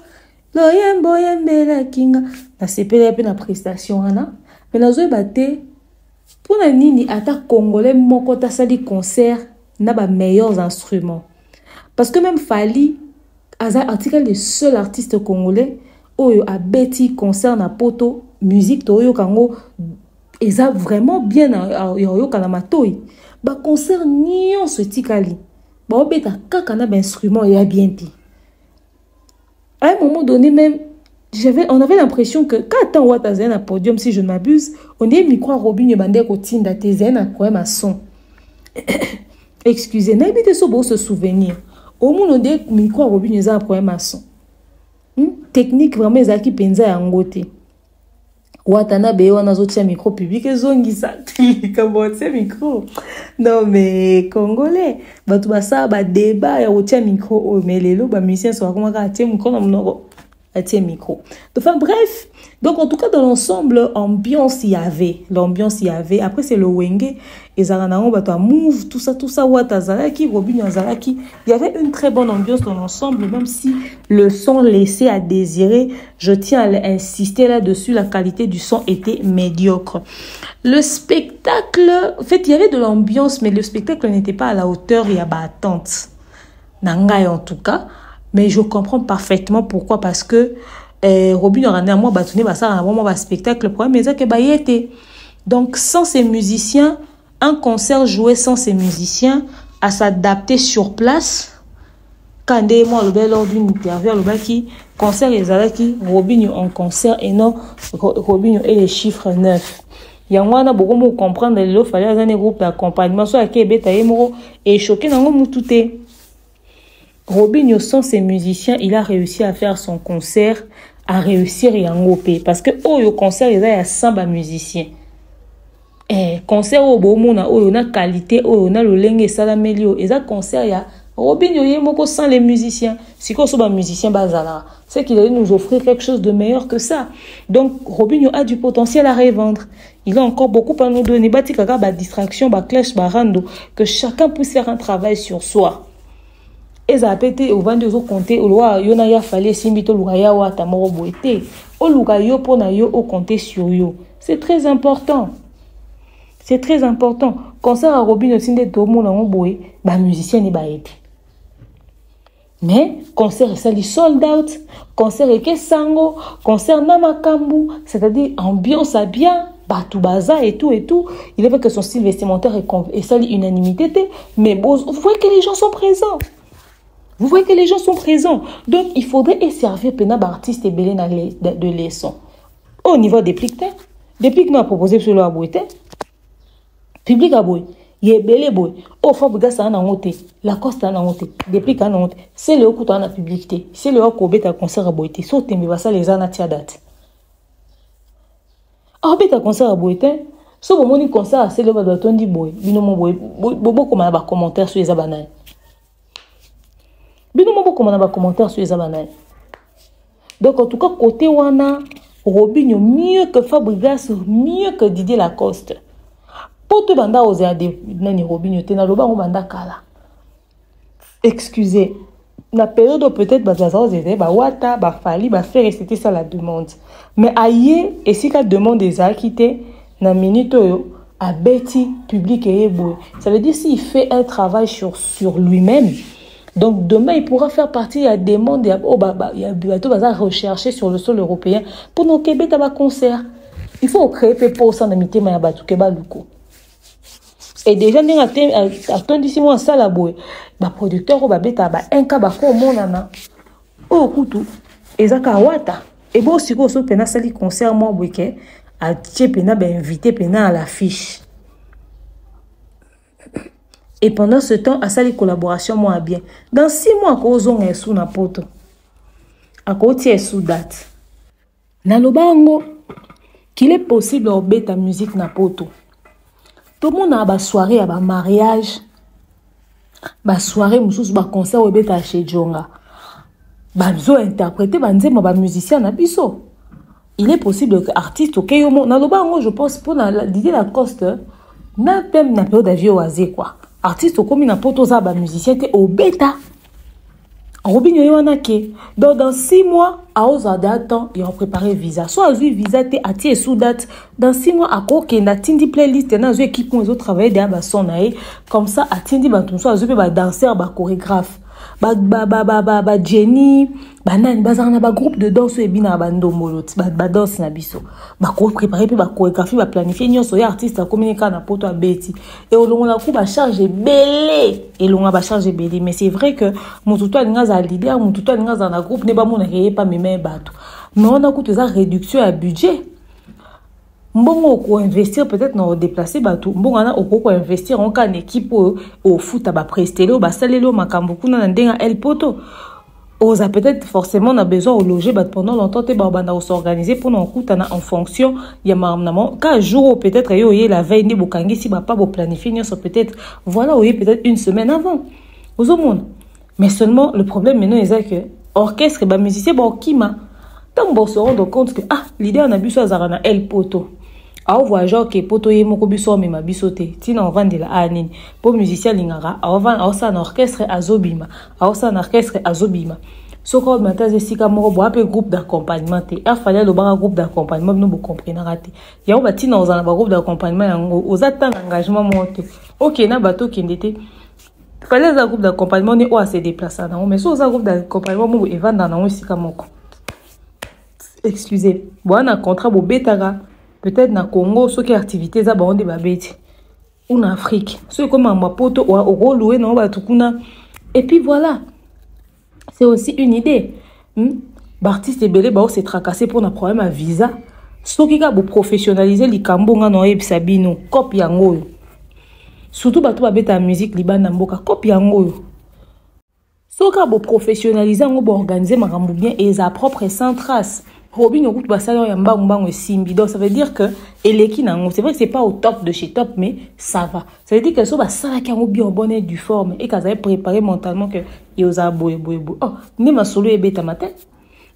[SPEAKER 3] loyembo yembela kinga na sepele pe na prestation ana mais nazo baté pour na nini ata congolais moko ta sali concert na ba meilleurs instruments parce que même Fali aza article le seul artiste congolais oyo a beti concert na poto musique to yo kango eza vraiment bien yo kana matoi. Ba concert nion ce tikali ba obeta kaka na ba instrument ya bien pi. À un moment donné même on avait l'impression que quand on voit zen à podium si je ne m'abuse on est micro Robin bande ko tinda zen à quoi ma son. Excusez n'a bité so beau se souvenir au monde on est micro Robin za quoi ma son. Technique vraiment ezaki penza ya ngote. Watanabe wana zotia micro public ezongisa comment c'est micro non mais congolais batu basa ba débat ya otia micro o melelo ba musicien so comment ka atie micro na mnogo atie micro enfin bref donc en tout cas dans l'ensemble l'ambiance y avait après c'est le wenge ezanango batu move tout ça watazalaki Robin Azalaki il y avait une très bonne ambiance dans l'ensemble même si le son laissait à désirer. Je tiens à insister là-dessus, la qualité du son était médiocre. Le spectacle, en fait, il y avait de l'ambiance, mais le spectacle n'était pas à la hauteur et à ma attente. Nangai en tout cas, mais je comprends parfaitement pourquoi, parce que Robin Orane à moi, batouni, ça a vraiment un spectacle, le problème, mais c'est que bayete. Donc, sans ces musiciens, un concert joué sans ces musiciens, à s'adapter sur place. Quand moi le bel lors d'une interview le baki concert les alaki Robin en concert et non Robin et les chiffres 9. Il y a moi na beaucoup mo comprendre le fallait un groupe d'accompagnement soit qui beta yemoro et choqué nango mutute. Robin sans ses musiciens, il a réussi à faire son concert, à réussir yangopé parce que au concert il y a 100 musiciens. Concert au beau monde o na qualité o na le lenge salamelio et ça concert ya Robin Yoyemoko sans les musiciens. Si qu'on soit un musicien bazala, c'est qu'il allait nous offrir quelque chose de meilleur que ça. Donc Robin a du potentiel à revendre. Il a encore beaucoup à nous donner. Bati kaka ba distraction, ba clash, ba rando, que chacun puisse faire un travail sur soi. Et ça a pété au 22 jours compté au loi yona ya fallait simbito lugaya wa tamoro boete. Au lugayo pona yo au compter sur yo. C'est très important. C'est très important. Concert à Robin aussi des tomo na boé, ba musicien ni ba été. Mais concert sali sold out, concert eke sango, concert namakambu, c'est-à-dire ambiance à bien, Batou Baza et tout, il avait que son style vestimentaire est ça l'unanimité, mais bon, vous voyez que les gens sont présents. Vous voyez que les gens sont présents. Donc, il faudrait servir pénal artiste et belé de leçons. Au niveau des pliques, depuis que nous avons proposé sur le abouité, public aboué, il est belé boy. Au Fabriga, ça en a monté. La Coste en a monté. Depuis qu'on a monté. C'est le coup en a publicité. C'est le coup à concert abouité. Saute, mais ça les en a tia date. Ah, bête concert abouité. Ce moment où concert, c'est le bâton dit boy. Binomo boy. Bobo comme un commentaire sur les abananes. Binomo bobo comme un commentaire sur les abananes. Donc, en tout cas, côté Wana, Robinho, mieux que Fabregas, mieux que Didier Lacoste. Pour te banda aux aides, Nani Robinho, t'es na loba ou banda kala. Excusez, la période où peut-être bazaza aux aides, wata, fali, faire respecter ça la demande. Mais aïe, et si la demande des acquittés, na minute à Betty, public et éboué. Ça veut dire s'il fait un travail sur lui-même. Donc demain, il pourra faire partie à des mondes, il y a bientôt rechercher sur le sol européen pour nos Québec à concert. Il faut créer pour ça d'amitié mais à Keba Luko. Et déjà nous attend d'ici moi ça la boue. Ba producteur ba beta ba un ka ba ko monana. O kutu ezaka wata. Et bon si ko so pena sali concert moi boike a tie pena ba invité pena à l'affiche. Et pendant ce temps, à ça, les collaborations, moi, bien. Dans 6 mois, à cause on est sous na poto. À cause est sous date. Na lobango, qu'il est possible de faire ta musique na poto. Tout le monde a une soirée, un mariage, une soirée, un concert, ou un chez Djonga. Ils ont interprété, ils ont musicien na biso. Il est possible que artiste, ok, na lobango, je pense, pour Didier Lacoste, na même na période d'avion oisé, quoi. Artiste comme une poto za ba musicien te au bêta. Robinho Yoanake. Donc dans 6 mois, à Ozada temps, ils ont préparé visa. Soit azui visa te ati sous date. Dans 6 mois, à quoi qu'il y a tindi playlist, dans une équipe où ils ont travaillé derrière ba son aé. Comme ça, à tindi ba tout soit azui ba danseur, ba chorégraphe. Ba Jenny, ba nan bazarna ba groupe de danse et bina ba ndomolot, ba danse na biso. Ba ko préparer puis ba chorégraphie, ba planifier nyon soya artiste à communiquer na poto a beti. Et au long la coup ba charge belé et long ba charge belé mais c'est vrai que mon tout toi nga za leader, mon tout toi nga za na groupe ne ba mon na pas mes mains bateau. Mais on a coûté ça réduction à budget. Mbongo ko investir peut-être dans déplacer bateau. Mbongo na ko investir en cas équipe au foot à ba prestelo ba salelo makambo kuna ndenga el poto. Oza peut-être forcément on a besoin de loger pendant longtemps te ba banda s'organiser pour non coûtana en fonction ya maman ka jour peut-être yo la veille ne bokangi si ba pas bo planifier non peut-être voilà oui peut-être une semaine avant. Aux monde. Mais seulement le problème maintenant c'est que orchestre ba musicien ba kima tant bon se rendre compte que l'idée on a bu ça zarana el poto. A voyageur que poto ye moko biso me ma bisote tina on vend de la anine pour musicien lingara a vend ça en orchestre azobima a ça en orchestre azobima soko mataze sika moko bo apé groupe d'accompagnement te a fallait le bar groupe d'accompagnement nous comprendre raté ya on batina on a groupe d'accompagnement yango aux attend engagement monte OK na bato qui ndete fallait un groupe d'accompagnement ne o à se déplacer na mais so un groupe d'accompagnement mo e vendre na sika moko excusez bon un contrat bo betara. Peut-être na Congo, ceux qui activités za baronde babeti. Ou en Afrique, ceux comme en Mapoto ou au Rouloué non batukuna. Et puis voilà. C'est aussi une idée. L'artiste est belé ba se tracasser pour un problème à visa. Ceux qui ga professionnaliser li kambonga no ebisabino, copie yango. Surtout batu babeta musique libana mboka, copie yango. Ceux qui ga professionnaliser ngo ba organiser makambo bien et sa propre sans trace. Robinho gout basalo ya mbangu simbi. Donc ça veut dire que eleki nango, c'est vrai que c'est pas au top de chez top mais ça va. Ça veut dire que so basala ki bien en bonne et du forme et qu'ils avaient préparé mentalement que yoza boye. Oh, ne ma solo ebeta matin.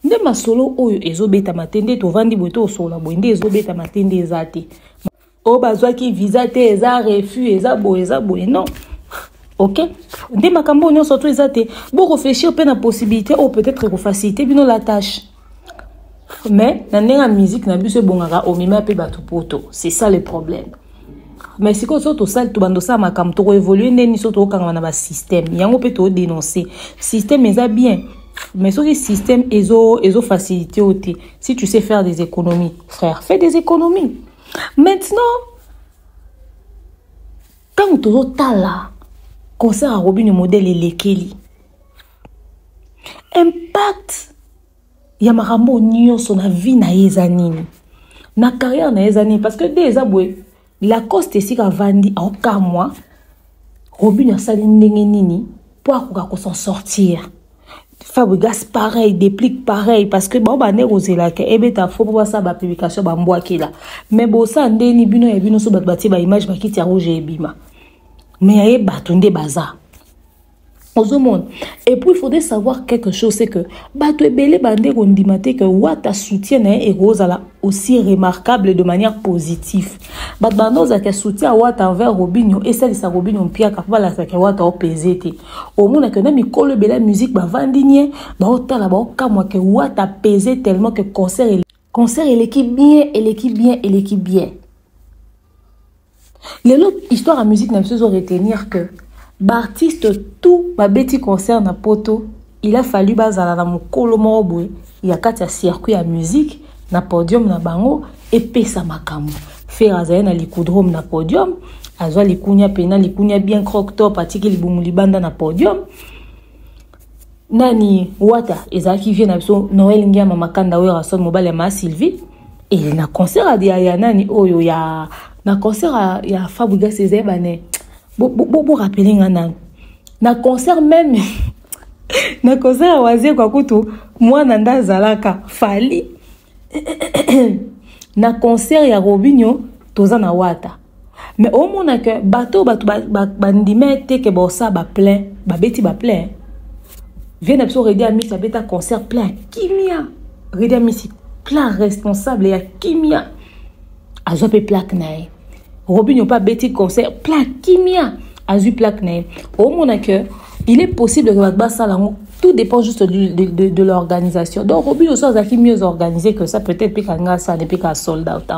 [SPEAKER 3] Ne ma solo oyo ezo beta matin de to vandi boto solo boye nde ezo beta matin de ezate. O bazwa ki visa te eza refus eza boye non. OK? Nde makambo nyo surtout ezate. Bon réfléchir pe na possibilité ou peut-être ko faciliter bino la tâche. Mais la musique n'a plus bongara au mima pe batu poto. C'est ça le problème. Mais si ko soto sal to bando sa makam to évoluer neni soto kanga na ba système. Yango pe to dénoncer. Système est bien. Mais ce système ezo facilité ôté. Si tu sais faire des économies, frère, fais des économies. Maintenant, quand tu as là, concert à Robinho modèle et lekeli, impact, il y a marambo nyo son vie na yezanini, na carrière na yezanini, parce que des aboué, la coste ici qu'a vendu en 4 mois, Robinho a sali nini pour s'en sortir. Fabregas pareil, déplique pareil, parce que bon, bah, négocier là, que ebeta faut pour ça, bah, publication, bah, m'bois qui là. Mais bon, ça, ndeni bino, et bino, so, bah, bah, image, bah, qui tient rouge et bima. Mais y'a bah, tunde bazar. Au monde. Et puis, il faudrait savoir quelque chose, c'est que, bah, tu es belé, bah, ndé, que, Wata soutien, et rose, aussi remarquable de manière positive. Bah, dans que soutien Wata envers Robinho, et celle de Robinho, Pierre, car voilà, c'est que Wata a pesé. Au monde, que même, il colle la musique, bah, vandigne, bah, autant là, bah, comme que Wata a pesé tellement que concert, il équipe bien, il équipe bien, il équipe bien. L'autre histoire à musique, n'a pas besoin de retenir que, l'artiste tout ma bêti concert na poto il a fallu bazala na mokolo mobwe il y a quatre circuit à musique na podium na bango et pesa makambo faire azaya na likudrome na podium azwa likunya pena likunya bien croque top atiki libumu libanda na podium nani Wata ezaki vient na biso Noël Ngiama makanda oyo rason mobile ma Sylvie et na concert a ya nani oyo ya na concert ya Fabregas Cézébane Bo rappeler na concert même na concert wazie kwa kutu mwana ndazalaka fali na concert ya Robinho toza na Wata mais au mona que bateau bandimete ke bossa ba plein ba beti ba plein vient absolument redia mi sa beta concert plein kimia redia mi plein responsable ya kimia azope plaque nae Robinho pas bêti concert plaque kimia azu plaque nae au moins que il est possible que batba salango tout dépend juste de l'organisation donc Robinho soit zaki mieux organisé que ça peut-être pikanga ça depuis qu'à sold out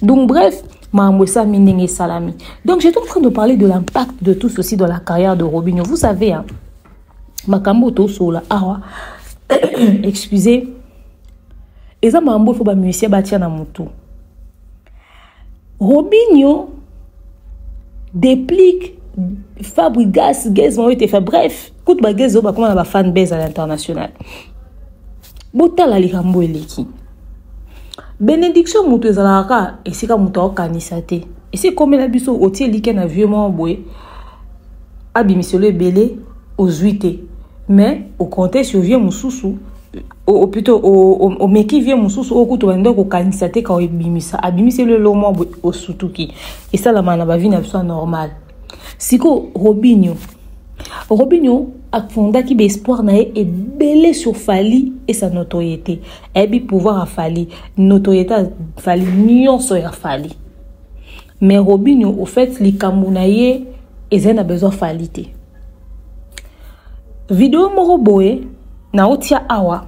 [SPEAKER 3] donc bref mamoussa miningi salami donc j'étais en train de parler de l'impact de tout ceci dans la carrière de Robinho vous savez hein makambo to sola awa excusez eza mambo faut ba musicien batia na mutu Robinho déplique Fabregas Gaz ont été fait bref écoute ba Gaz ba comment ba fan base à l'international bota la likambo eleki bénédiction mutu ezalaka esika mutu okanisate et c'est comme la biso otie like na vieux mon boy abimisolo ebele ozuite mais au compter sur vieux mususu ou plutôt au meki vient mususu okuto bando ko kanisate ka ebimisa abimisa le lomo au sutuki et ça la mana ba vie na normal siko Robinho a fondé qui espoir na et belé sur Fali et sa notoriété et bi pouvoir a Fali notoriété Fali nyonso ya Fali mais Robinho au fait li kamunaye et a besoin Falite vidéo moro boye na otia awa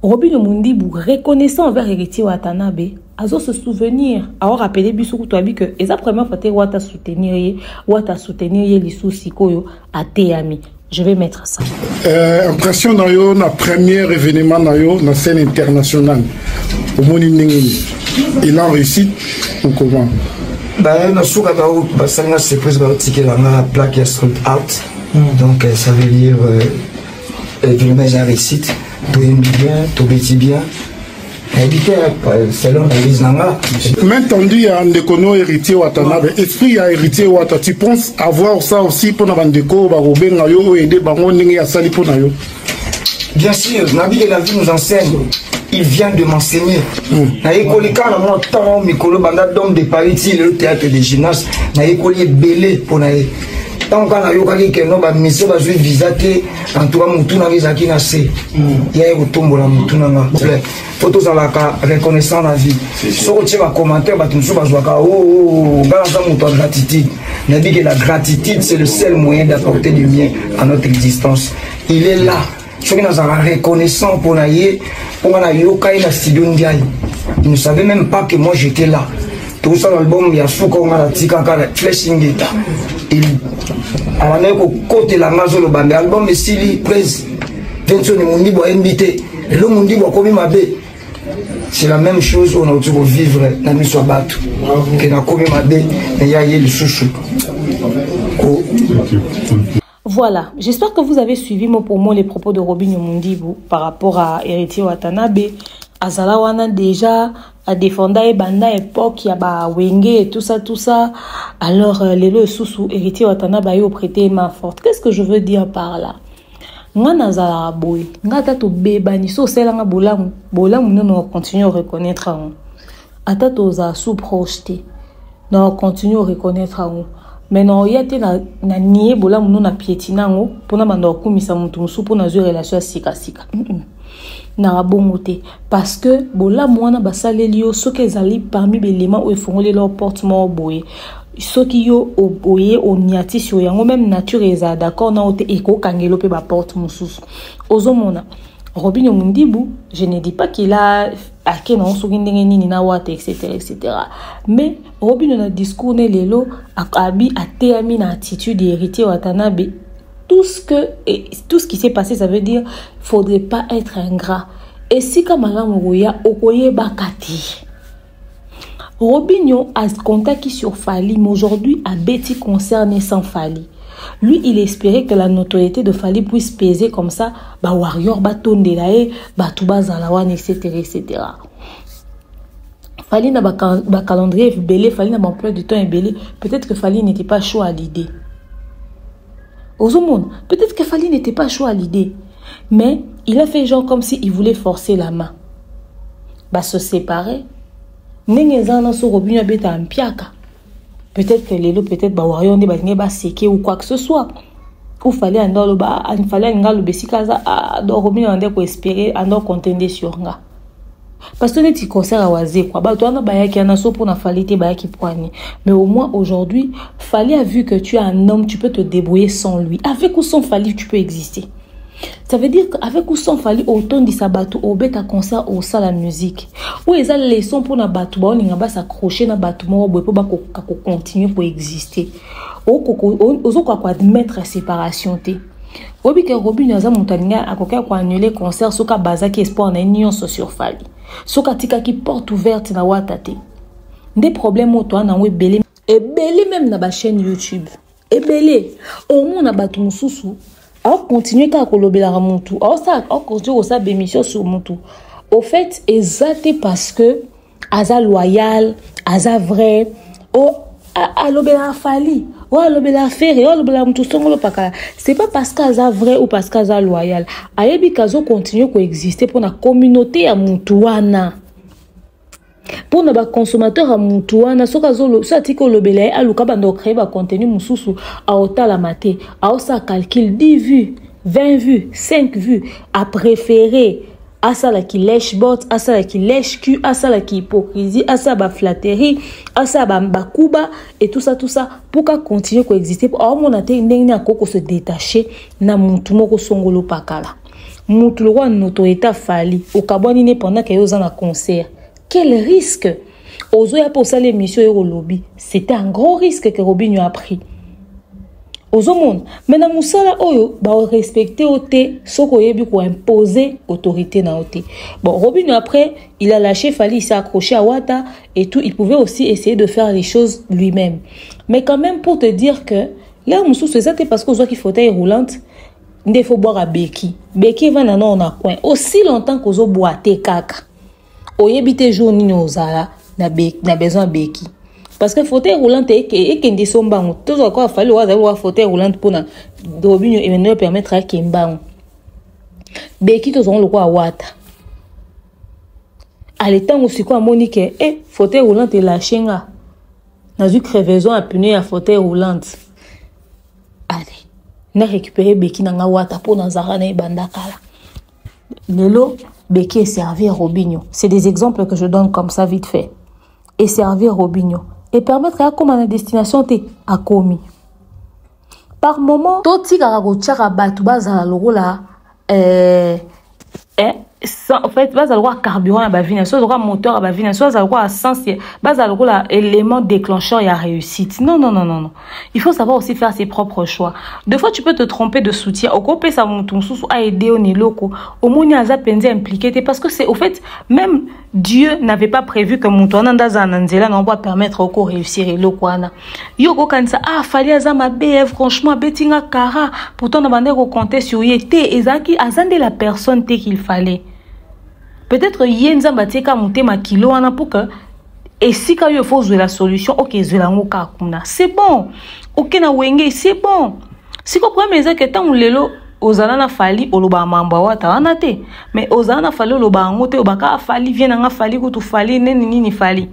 [SPEAKER 3] Robinho Mundibu reconnaissant envers héritier Watanabe azo se souvenir a rappelé biso to abi que eza première fois Wata soutenir les soucis koyo a Teami je vais mettre ça
[SPEAKER 1] impression na yo na premier événement na yo na scène internationale au moni ndengeni il a réussi ou comment
[SPEAKER 2] bah na souka ba sanga surprise ba ticket la plaque est sold out donc ça veut dire événement a réussite tout bien tout bien selon la liste nanga
[SPEAKER 1] maintenant dit à Ndekono héritier Watanabe esprit à héritier Wata tu penses avoir ça aussi pour na bandeko ba robenga yo aider bango ndenge ya sali pour na yo
[SPEAKER 2] bien sûr Nabi de la vie nous enseigne il vient de m'enseigner na ekolika na mon temps mikolo banda dom de Paris le théâtre de gymnase na ekoli belé pour na tant qu'on a eu quelqu'un no ba mission ba jouer visa te en tout cas mutu na visa na se ya e kotombo la mutu na photos à la reconnaissant la vie so tu vas commenter ba tunso ba jouaka ngala za mutu gratitude na dit que la gratitude c'est le seul moyen d'apporter du bien à notre existence il est là ce qui nous a reconnaissant pour naie on a eu au na studio ndiaye il ne savait même pas que moi j'étais là tout ça l'album il y a souka on a tika kala flashing guitar il a la côté la mazo le bande album et Sili presse Vincent ni mundi bo invité le mundi bo komi mabe c'est la même chose on a toujours vivre dans miso bato que na komi mabe mais ya yé le chouchou.
[SPEAKER 3] Voilà, j'espère que vous avez suivi pour moi les propos de Robinho Mundimbu par rapport à Héritier Watanabe. Azala wana déjà a défendu et banda époque ya ba wenge et tout ça. Alors les sous Héritier Watanabe a eu prêté main forte. Qu'est-ce que je veux dire par là? Nga nazala boy, nga tato bebani so selanga bolamu non continue à reconnaître on. Atato za sous projeté. Non continue à reconnaître on. Mais non yate na nié bolamu non na piétinango pona mando kumisa mutu musu pona zo relation sika. Na bongote parce que bolamu wana basaleli yo soki ezali parmi beléments où efongoli leur portement boye. Soki yo oboye oniati sur yango même nature eza d'accord na ote eko kangelo pe ba porte mususu. Ozomona Robinho Mundimbu, je ne dis pas qu'il a aké na soki ndenge nini na wate etc. Mais Robinho na discours ne lelo abi ateami na attitude Héritier Watanabe. Tout ce qui s'est passé, ça veut dire faudrait pas être ingrat. Et si kamala ngoya okoye bakati. Robinho a contacté sur Fally, mais aujourd'hui a Betty concerné sans Fally. Lui, il espérait que la notoriété de Fally puisse peser comme ça, bah warrior, bah tondelae, bah touba zalawan, etc. Fally n'a pas calendrier belé, Fally n'a pas emploi du temps belé. Peut-être que Fally n'était pas chaud à l'idée. Aux hommes, peut-être que Fally n'était pas chaud à l'idée, mais il a fait genre comme s'il voulait forcer la main. Bah se séparer. Peut-être que les lots, peut-être bah warrior ne ba séqué ou quoi que ce soit. Ou fallait andor ba fallait ngalo besikaza do Robinho ande ko espérer andor contender sur nga. Parce que les concert à wazé quoi. Bah toi na ba yaki ana so pour na Fally te ba yaki poigné. Mais au moins aujourd'hui, Fally a vu que tu es un homme, tu peux te débrouiller sans lui. Avec ou sans Fally, tu peux exister. Ça veut dire qu'avec ou sans Fally, autant de sabato, au bêta concert, au sa la musique. Ou ils ont les sons pour na batou, ba on n'inga s'accrocher na batou, mo pour ba continuer pour exister. Ozo quoi admettre la séparation te. Obi que Robinho aza montagne a koka ko annuler concert soka bazaki espoir na union sur Fally. Soka tika qui porte ouverte na watate. Des problèmes auto na we belé et belé même na ba chaîne YouTube. Et belé au moins na batou mususu. Alors continuer à kolobela ramontu. Alors ça continuer sa bémission sur montu. Au fait, exacté parce que aza loyal, aza vrai, o alobela Fally, o alobela Ferré, o alobela montu songolo pakala. C'est pas parce qu'aza vrai ou parce qu'aza loyal. Ayebi kazo continuer ko exister pour la communauté à montuana. Pour nos consommateurs à Moutouana, ce que l'obélé a le cabane créé va contenu mususu à ota la maté, à ça calcul 10 vues, 20 vues, 5 vues, à préférer à ça la qui lèche bot, à ça la qui lèche cul, à ça la qui hypocrisie, à ça ba flatterie, à ça ba kuba et tout ça pour qu'à continuer à exister. Pour mon até n'engi à koko se détacher na Moutou ko songolo pakala. Moutou le roi notoriété Fally au Kabouani ne pendant qu'il y a un concert. Quel risque! Ozoya pour ça l'émission au lobby. C'était un gros risque que Robinho a pris. Ozomon, maintenant Moussala Oyo, bah respecter oté, soko yebi ko imposer autorité na oté. Bon, Robinho après, il a lâché Fally, il s'est accroché à Wata et tout. Il pouvait aussi essayer de faire les choses lui-même. Mais quand même pour te dire que là, Moussou, c'est ça, parce qu'aux qui fauteuil roulante, il faut boire à Becky. Becky va dans un coin. Aussi longtemps qu'aux boité caca. Oyebite jour ni ozala na besoin beki parce que fauteuil roulant et kendi sombango tout ça quoi fallu avoir fauteuil roulant pour na Robinho et maintenant permettre à kembango beki to zon le quoi wata à l'état aussi quoi monique fauteuil roulant et la chenga na zu crevaison à pneu à fauteuil roulant allez na récupérer beki na nga wata pour na zara na bandakala lelo Becky et servir Robinho. C'est des exemples que je donne comme ça vite fait. Et servir Robinho. Et permettre à comme à la destination te à commis. Par moment, toti karago tchara batuba za logo la en fait, baza le carburant à bavina, soit le moteur à bavina, soit le essence, baza le élément déclencheur et à réussite. Non, non, non, non, non. Il faut savoir aussi faire ses propres choix. Des fois, tu peux te tromper de soutien. Au copé, ça monte sous à aider au néloko. Au moins, il y a des impliqué parce que c'est, au fait, même Dieu n'avait pas prévu que mon tournant d'Azananzela n'en va permettre au réussir et l'okwana. Yoko kansa, ah, fallait azama BF, franchement, betinga kara. Pourtant, on a demandé qu'on comptait sur yete, ezaki, azande la personne qu'il fallait. Peut-être yenza bateka monter ma kilo ana pour que et si quand il faut jouer la solution OK zelango ka kuna c'est bon OK na wenge c'est bon si ko problème c'est que tant lelo ozala na fali oloba mamba wata wana te mais ozala na fali oloba ngote obaka fali vient nga fali kutu fali nini fali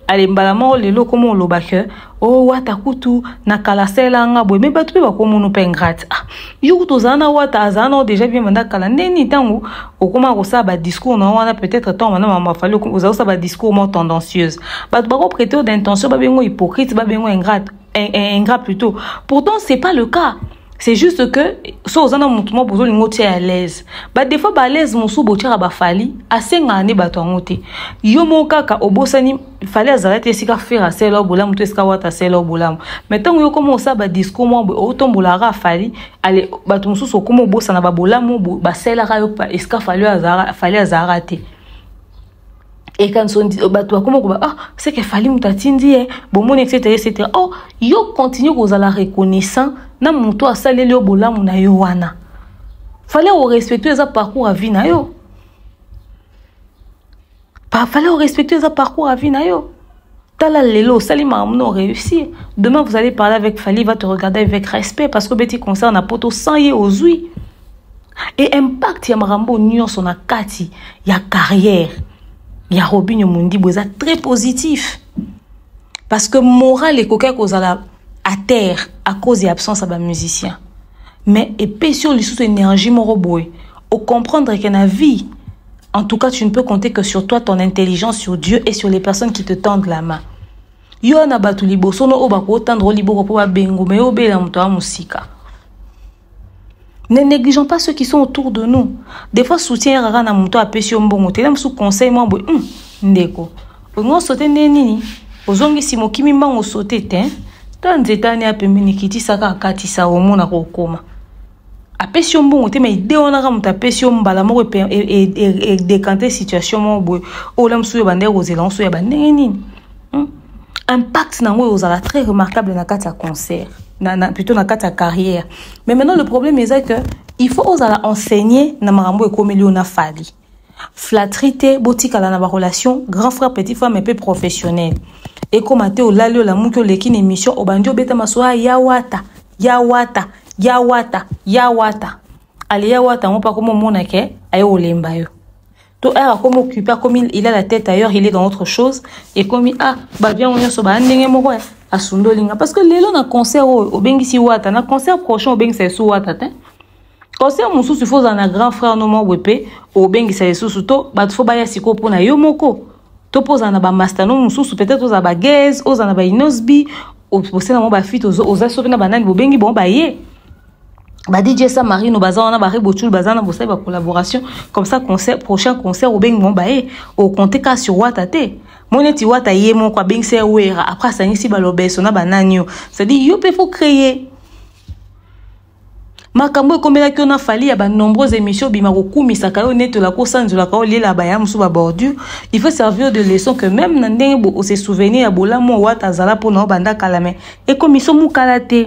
[SPEAKER 3] ale mbala mo lelo comment oloba que oh wata kutu na kalasela nga boy mais batu ba ko monu pengrate ah yo tozana wata azana déjà bien manda kala neni tango okoma ko sa ba discours na wana peut-être tant mana mama fali oza sa ba discours mo tendancieuse batu ba ko prêter d'intention ba bengo hypocrite ba bengo ingrat plutôt pourtant c'est pas le cas. C'est juste que so ozana mutumo bozo lingote à l'aise. Ba des fois ba l'aise musu bochara ba fali asenga ane bato ngote. Yo mo kaka obosani fali azarete sika faire selo bolamu to eska wata selo bolamu. Maintenant yo komo sa ba discours mo otombola ra fali ale bato musu so komo bosa na ba bolamu ba sela ra yo eska fali azarate. Et quand on dit bato comment ah c'est que fali mutatindi bomone etc. Oh yo continue ko la reconnaissant na muto asaleli yo bolamu na yo wana fallait au respecter ça parcours à vie na yo pas fallait au respecter ça parcours à vie na yo tala lelo salima amno réussir demain vous allez parler avec Fali va te regarder avec respect parce que beti concerne na poto sans y ozui et impact ya marambo nyon son akati ya carrière ya Robinho Mundi boza très positif parce que moral et coquin kozala à terre à cause de l'absence de musicien. Mais et sur les sous-énergie mon robot au comprendre que la vie en tout cas tu ne peux compter que sur toi ton intelligence sur Dieu et sur les personnes qui te tendent la main. Yo na batu liboso no obako tendre libo ko ba bengo mais obela mto musika. Ne négligeons pas ceux qui sont autour de nous. Des fois soutien rara na mto apesio mbongo te sous conseil mo ndeko. Ngo sote neni ozongi simo kimi mbango sote te. Tant zetani a pemini kiti saka akati sa omona kokoma apesio mbongo te mais idée on a ramuta pesio mbala moko et décanter situation mo boy o la msuyo bande rozela on suya bande nini impact nango ozala très remarquable na kata concert plutôt na kata carrière mais maintenant le problème est que il faut ozala enseigner na marambo e komeli na fali flatterie botika la na ba relation grand frère petit frère mais peu professionnel. Et comme à théo lalio la mouko l'équipe émission au banjo beta masoa yawata allez yawata on pas comme monake ayo olemba yo to era comme occupé comme il a la tête ailleurs il est dans autre chose et comme ah bah bien on so ba ndenge moko asundo linga parce que lelo na concert au bengisi wata na concert prochain au bengisi su wata te concert mususu faut na grand frère no mo wepe au bengisi su to ba fo ba ya siko pona yo moko to poza na ba mastano mususu peut-être oza ba gaze oza na ba inosbi o posena mo ba fit oza sope na banani bo bengi bon ba ye ba DJ sa marino bazana ba rebotul bazana bo sa ba collaboration comme ça concert prochain concert o bengi bon ba ye o compter ka sur wata te moneti wata ye mon kwa bengi se wera après ça ni si ba lobeso na bananio c'est dit yo peut faut créer makambo ekombela ki ona fali ya ba nombreuses émissions bima kokumisa ka yo neto la ko sanzula ka olela ba ya musu ba bordure il faut servir de leçon que même na ndenge bo se souvenir ya bolamo wata zala po na banda kalame et komiso mukala te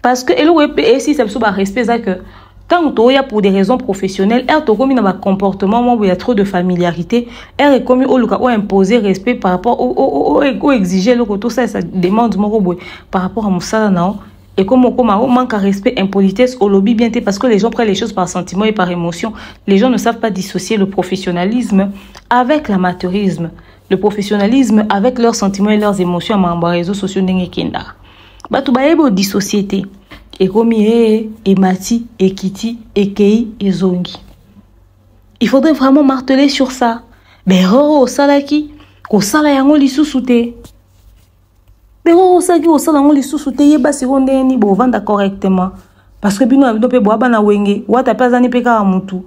[SPEAKER 3] parce que elo wep et si ça ba respect ça que tant to ya pour des raisons professionnelles er to komi na ba comportement mo il y a trop de familiarité er est commis au luka o imposer respect par rapport au exiger le tout ça demande mo boy par rapport à musala na. Et comme on manque à respect, impolitesse, au lobby bien parce que les gens prennent les choses par sentiment et par émotion. Les gens ne savent pas dissocier le professionnalisme avec l'amateurisme. Le professionnalisme avec leurs sentiments et leurs émotions à les réseaux sociaux n'engé kenda. Batu baebo dissociété. Et comme et Mati, et Kiti, et Kei, et Zongi. Il faudrait vraiment marteler sur ça. Mais roro salaki, ko sala yango lisusuté. Mais on sait que au salon les sous-soutés yeba si on ni bo vendre correctement parce que bino ndo pe boaba na wenge wata pas ani peka mutu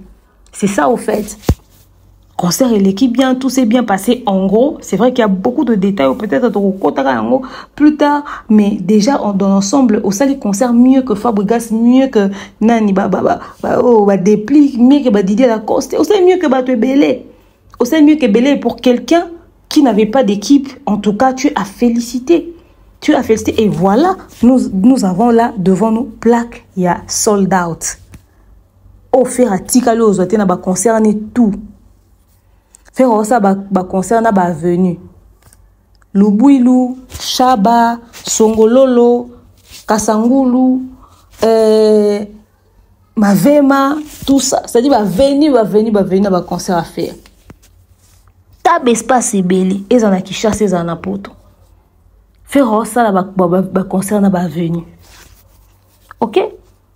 [SPEAKER 3] C'est ça au fait. Concert et l'équipe bien, tout s'est bien passé. En gros, c'est vrai qu'il y a beaucoup de détails, peut-être plus tard, mais déjà dans l'ensemble, au sein du concert, mieux que Fabregas, mieux que Nani, Dépli, mieux que Didier Lacoste, aussi mieux que Batebele. Aussi mieux que Belé pour quelqu'un qui n'avait pas d'équipe. En tout cas, tu as félicité. Tu as félicité. Et voilà, nous avons là devant nous plaque, il y a sold out. Offert à Tikalo, Zoté, n'a pas concerné tout. Faire ça, concerne ba venu. Lubuilu, Chaba, Songololo, Kasangulu, Mavema, tout ça. C'est-à-dire, ba concert à faire. Tab espace est belé. Et en a qui chassent, et en a poto. Faire ça, ba concert na ba venu. Ok?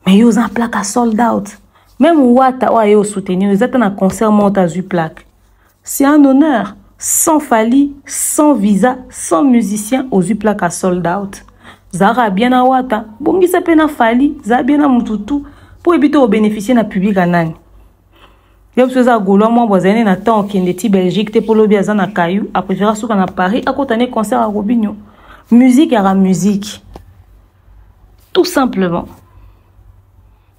[SPEAKER 3] Mais ils ont plaque à sold out. Même Ouata, ouais, ils soutenir, ils ont un concert monte à une plaque. C'est un honneur, sans Fali, sans visa, sans musicien, aux plaques à sold out. Zara bien à Wata, bongi sa pena Fali, Zara bien à Mututu, pour éviter au bénéficier na public à Nani. Y'a ce ça golo moi voisin na temps qui est Belgique te pour le bien à Caillou, à préférer sous à Paris, à côté concert à Robinho. Musique à la musique. Tout simplement.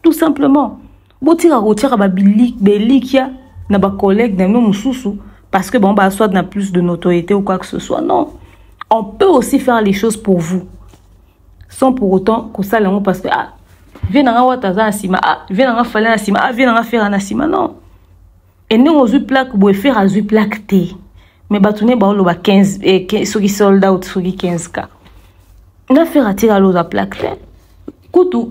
[SPEAKER 3] Tout simplement. Botira rotira ba bilikia. Na ba collègue na nous mususu parce que bon bah soit n'a plus de notoriété ou quoi que ce soit. Non, on peut aussi faire les choses pour vous sans pour autant que ça l'amour parce que ah viens na wataza asima ah viens na fala asima ah viens na faire asima non. Et nous aux plaque pour faire à plaque T mais batune ba lo ba 15 et ceux qui sold out ceux qui 15K. Na faire attirer l'eau à plaque T. Kutu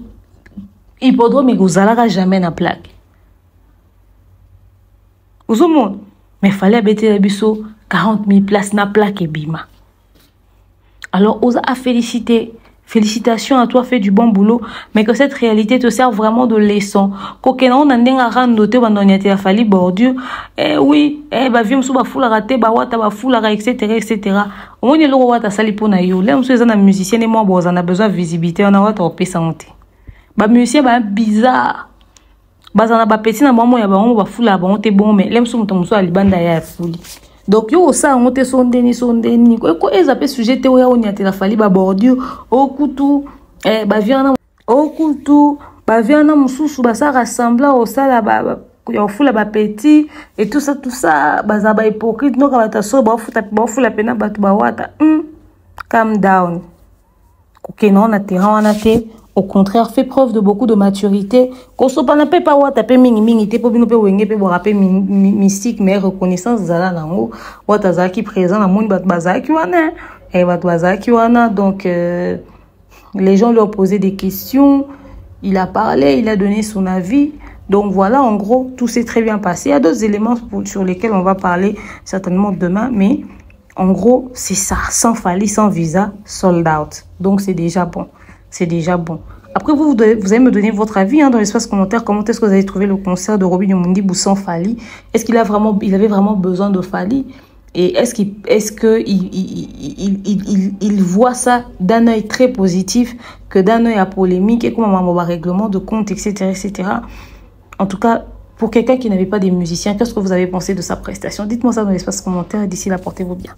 [SPEAKER 3] hippodrome gozalaka jamais na plaque. Mais il fallait habiter les 40 000 places na plaque et bima. Alors, osa a félicité. Félicitations à toi, fait du bon boulot, mais que cette réalité te sert vraiment de leçon. Qu'aucun on a noté a fallu bordure. Eh oui, viens sous ba foule raté, ba wata ba foule etc. etc. Au moins, il y a le roi ta sali pour na yo. Là, monsieur, un musicien et moi, on a besoin de visibilité, on a wata au santé. Ba musicien, ba bizarre. Bazana ba petit na maman ya ba on ba fula ba on te bon mais l'aime son muso alibanda ya fuli donc yo ça on te sondeni ko ezape sujet te ya on ya te la fali ba bordure au kutu ba viana au kutu ba viana mususu ba ça rassembla au sala ba ya fula ba petit et tout ça baza ba hypocrite no ka ta so ba fula pena ba tu ba wata calm down ko non na terrain wana te. Au contraire, fait preuve de beaucoup de maturité. Qu'on soit pas n'appelle pas ou taper mini te pour nous pe wenge pe rapper mystique mais reconnaissance zala nango ou tazaki présent na monde bazaki wana et bazaki wana donc les gens lui ont posé des questions, il a parlé, il a donné son avis. Donc voilà, en gros, tout s'est très bien passé. Il y a d'autres éléments sur lesquels on va parler certainement demain, mais en gros, c'est ça, sans Fali, sans visa, sold out. Donc c'est déjà bon. C'est déjà bon. Après, vous allez me donner votre avis dans l'espace commentaire. Comment est-ce que vous avez trouvé le concert de Robinho Mundimbu sans Fali? Est-ce qu'il avait vraiment besoin de Fali? Et est-ce qu'il voit ça d'un œil très positif que d'un œil à polémique et comme un règlement de compte, etc., etc. En tout cas, pour quelqu'un qui n'avait pas des musiciens, qu'est-ce que vous avez pensé de sa prestation? Dites-moi ça dans l'espace commentaire et d'ici là, portez-vous bien.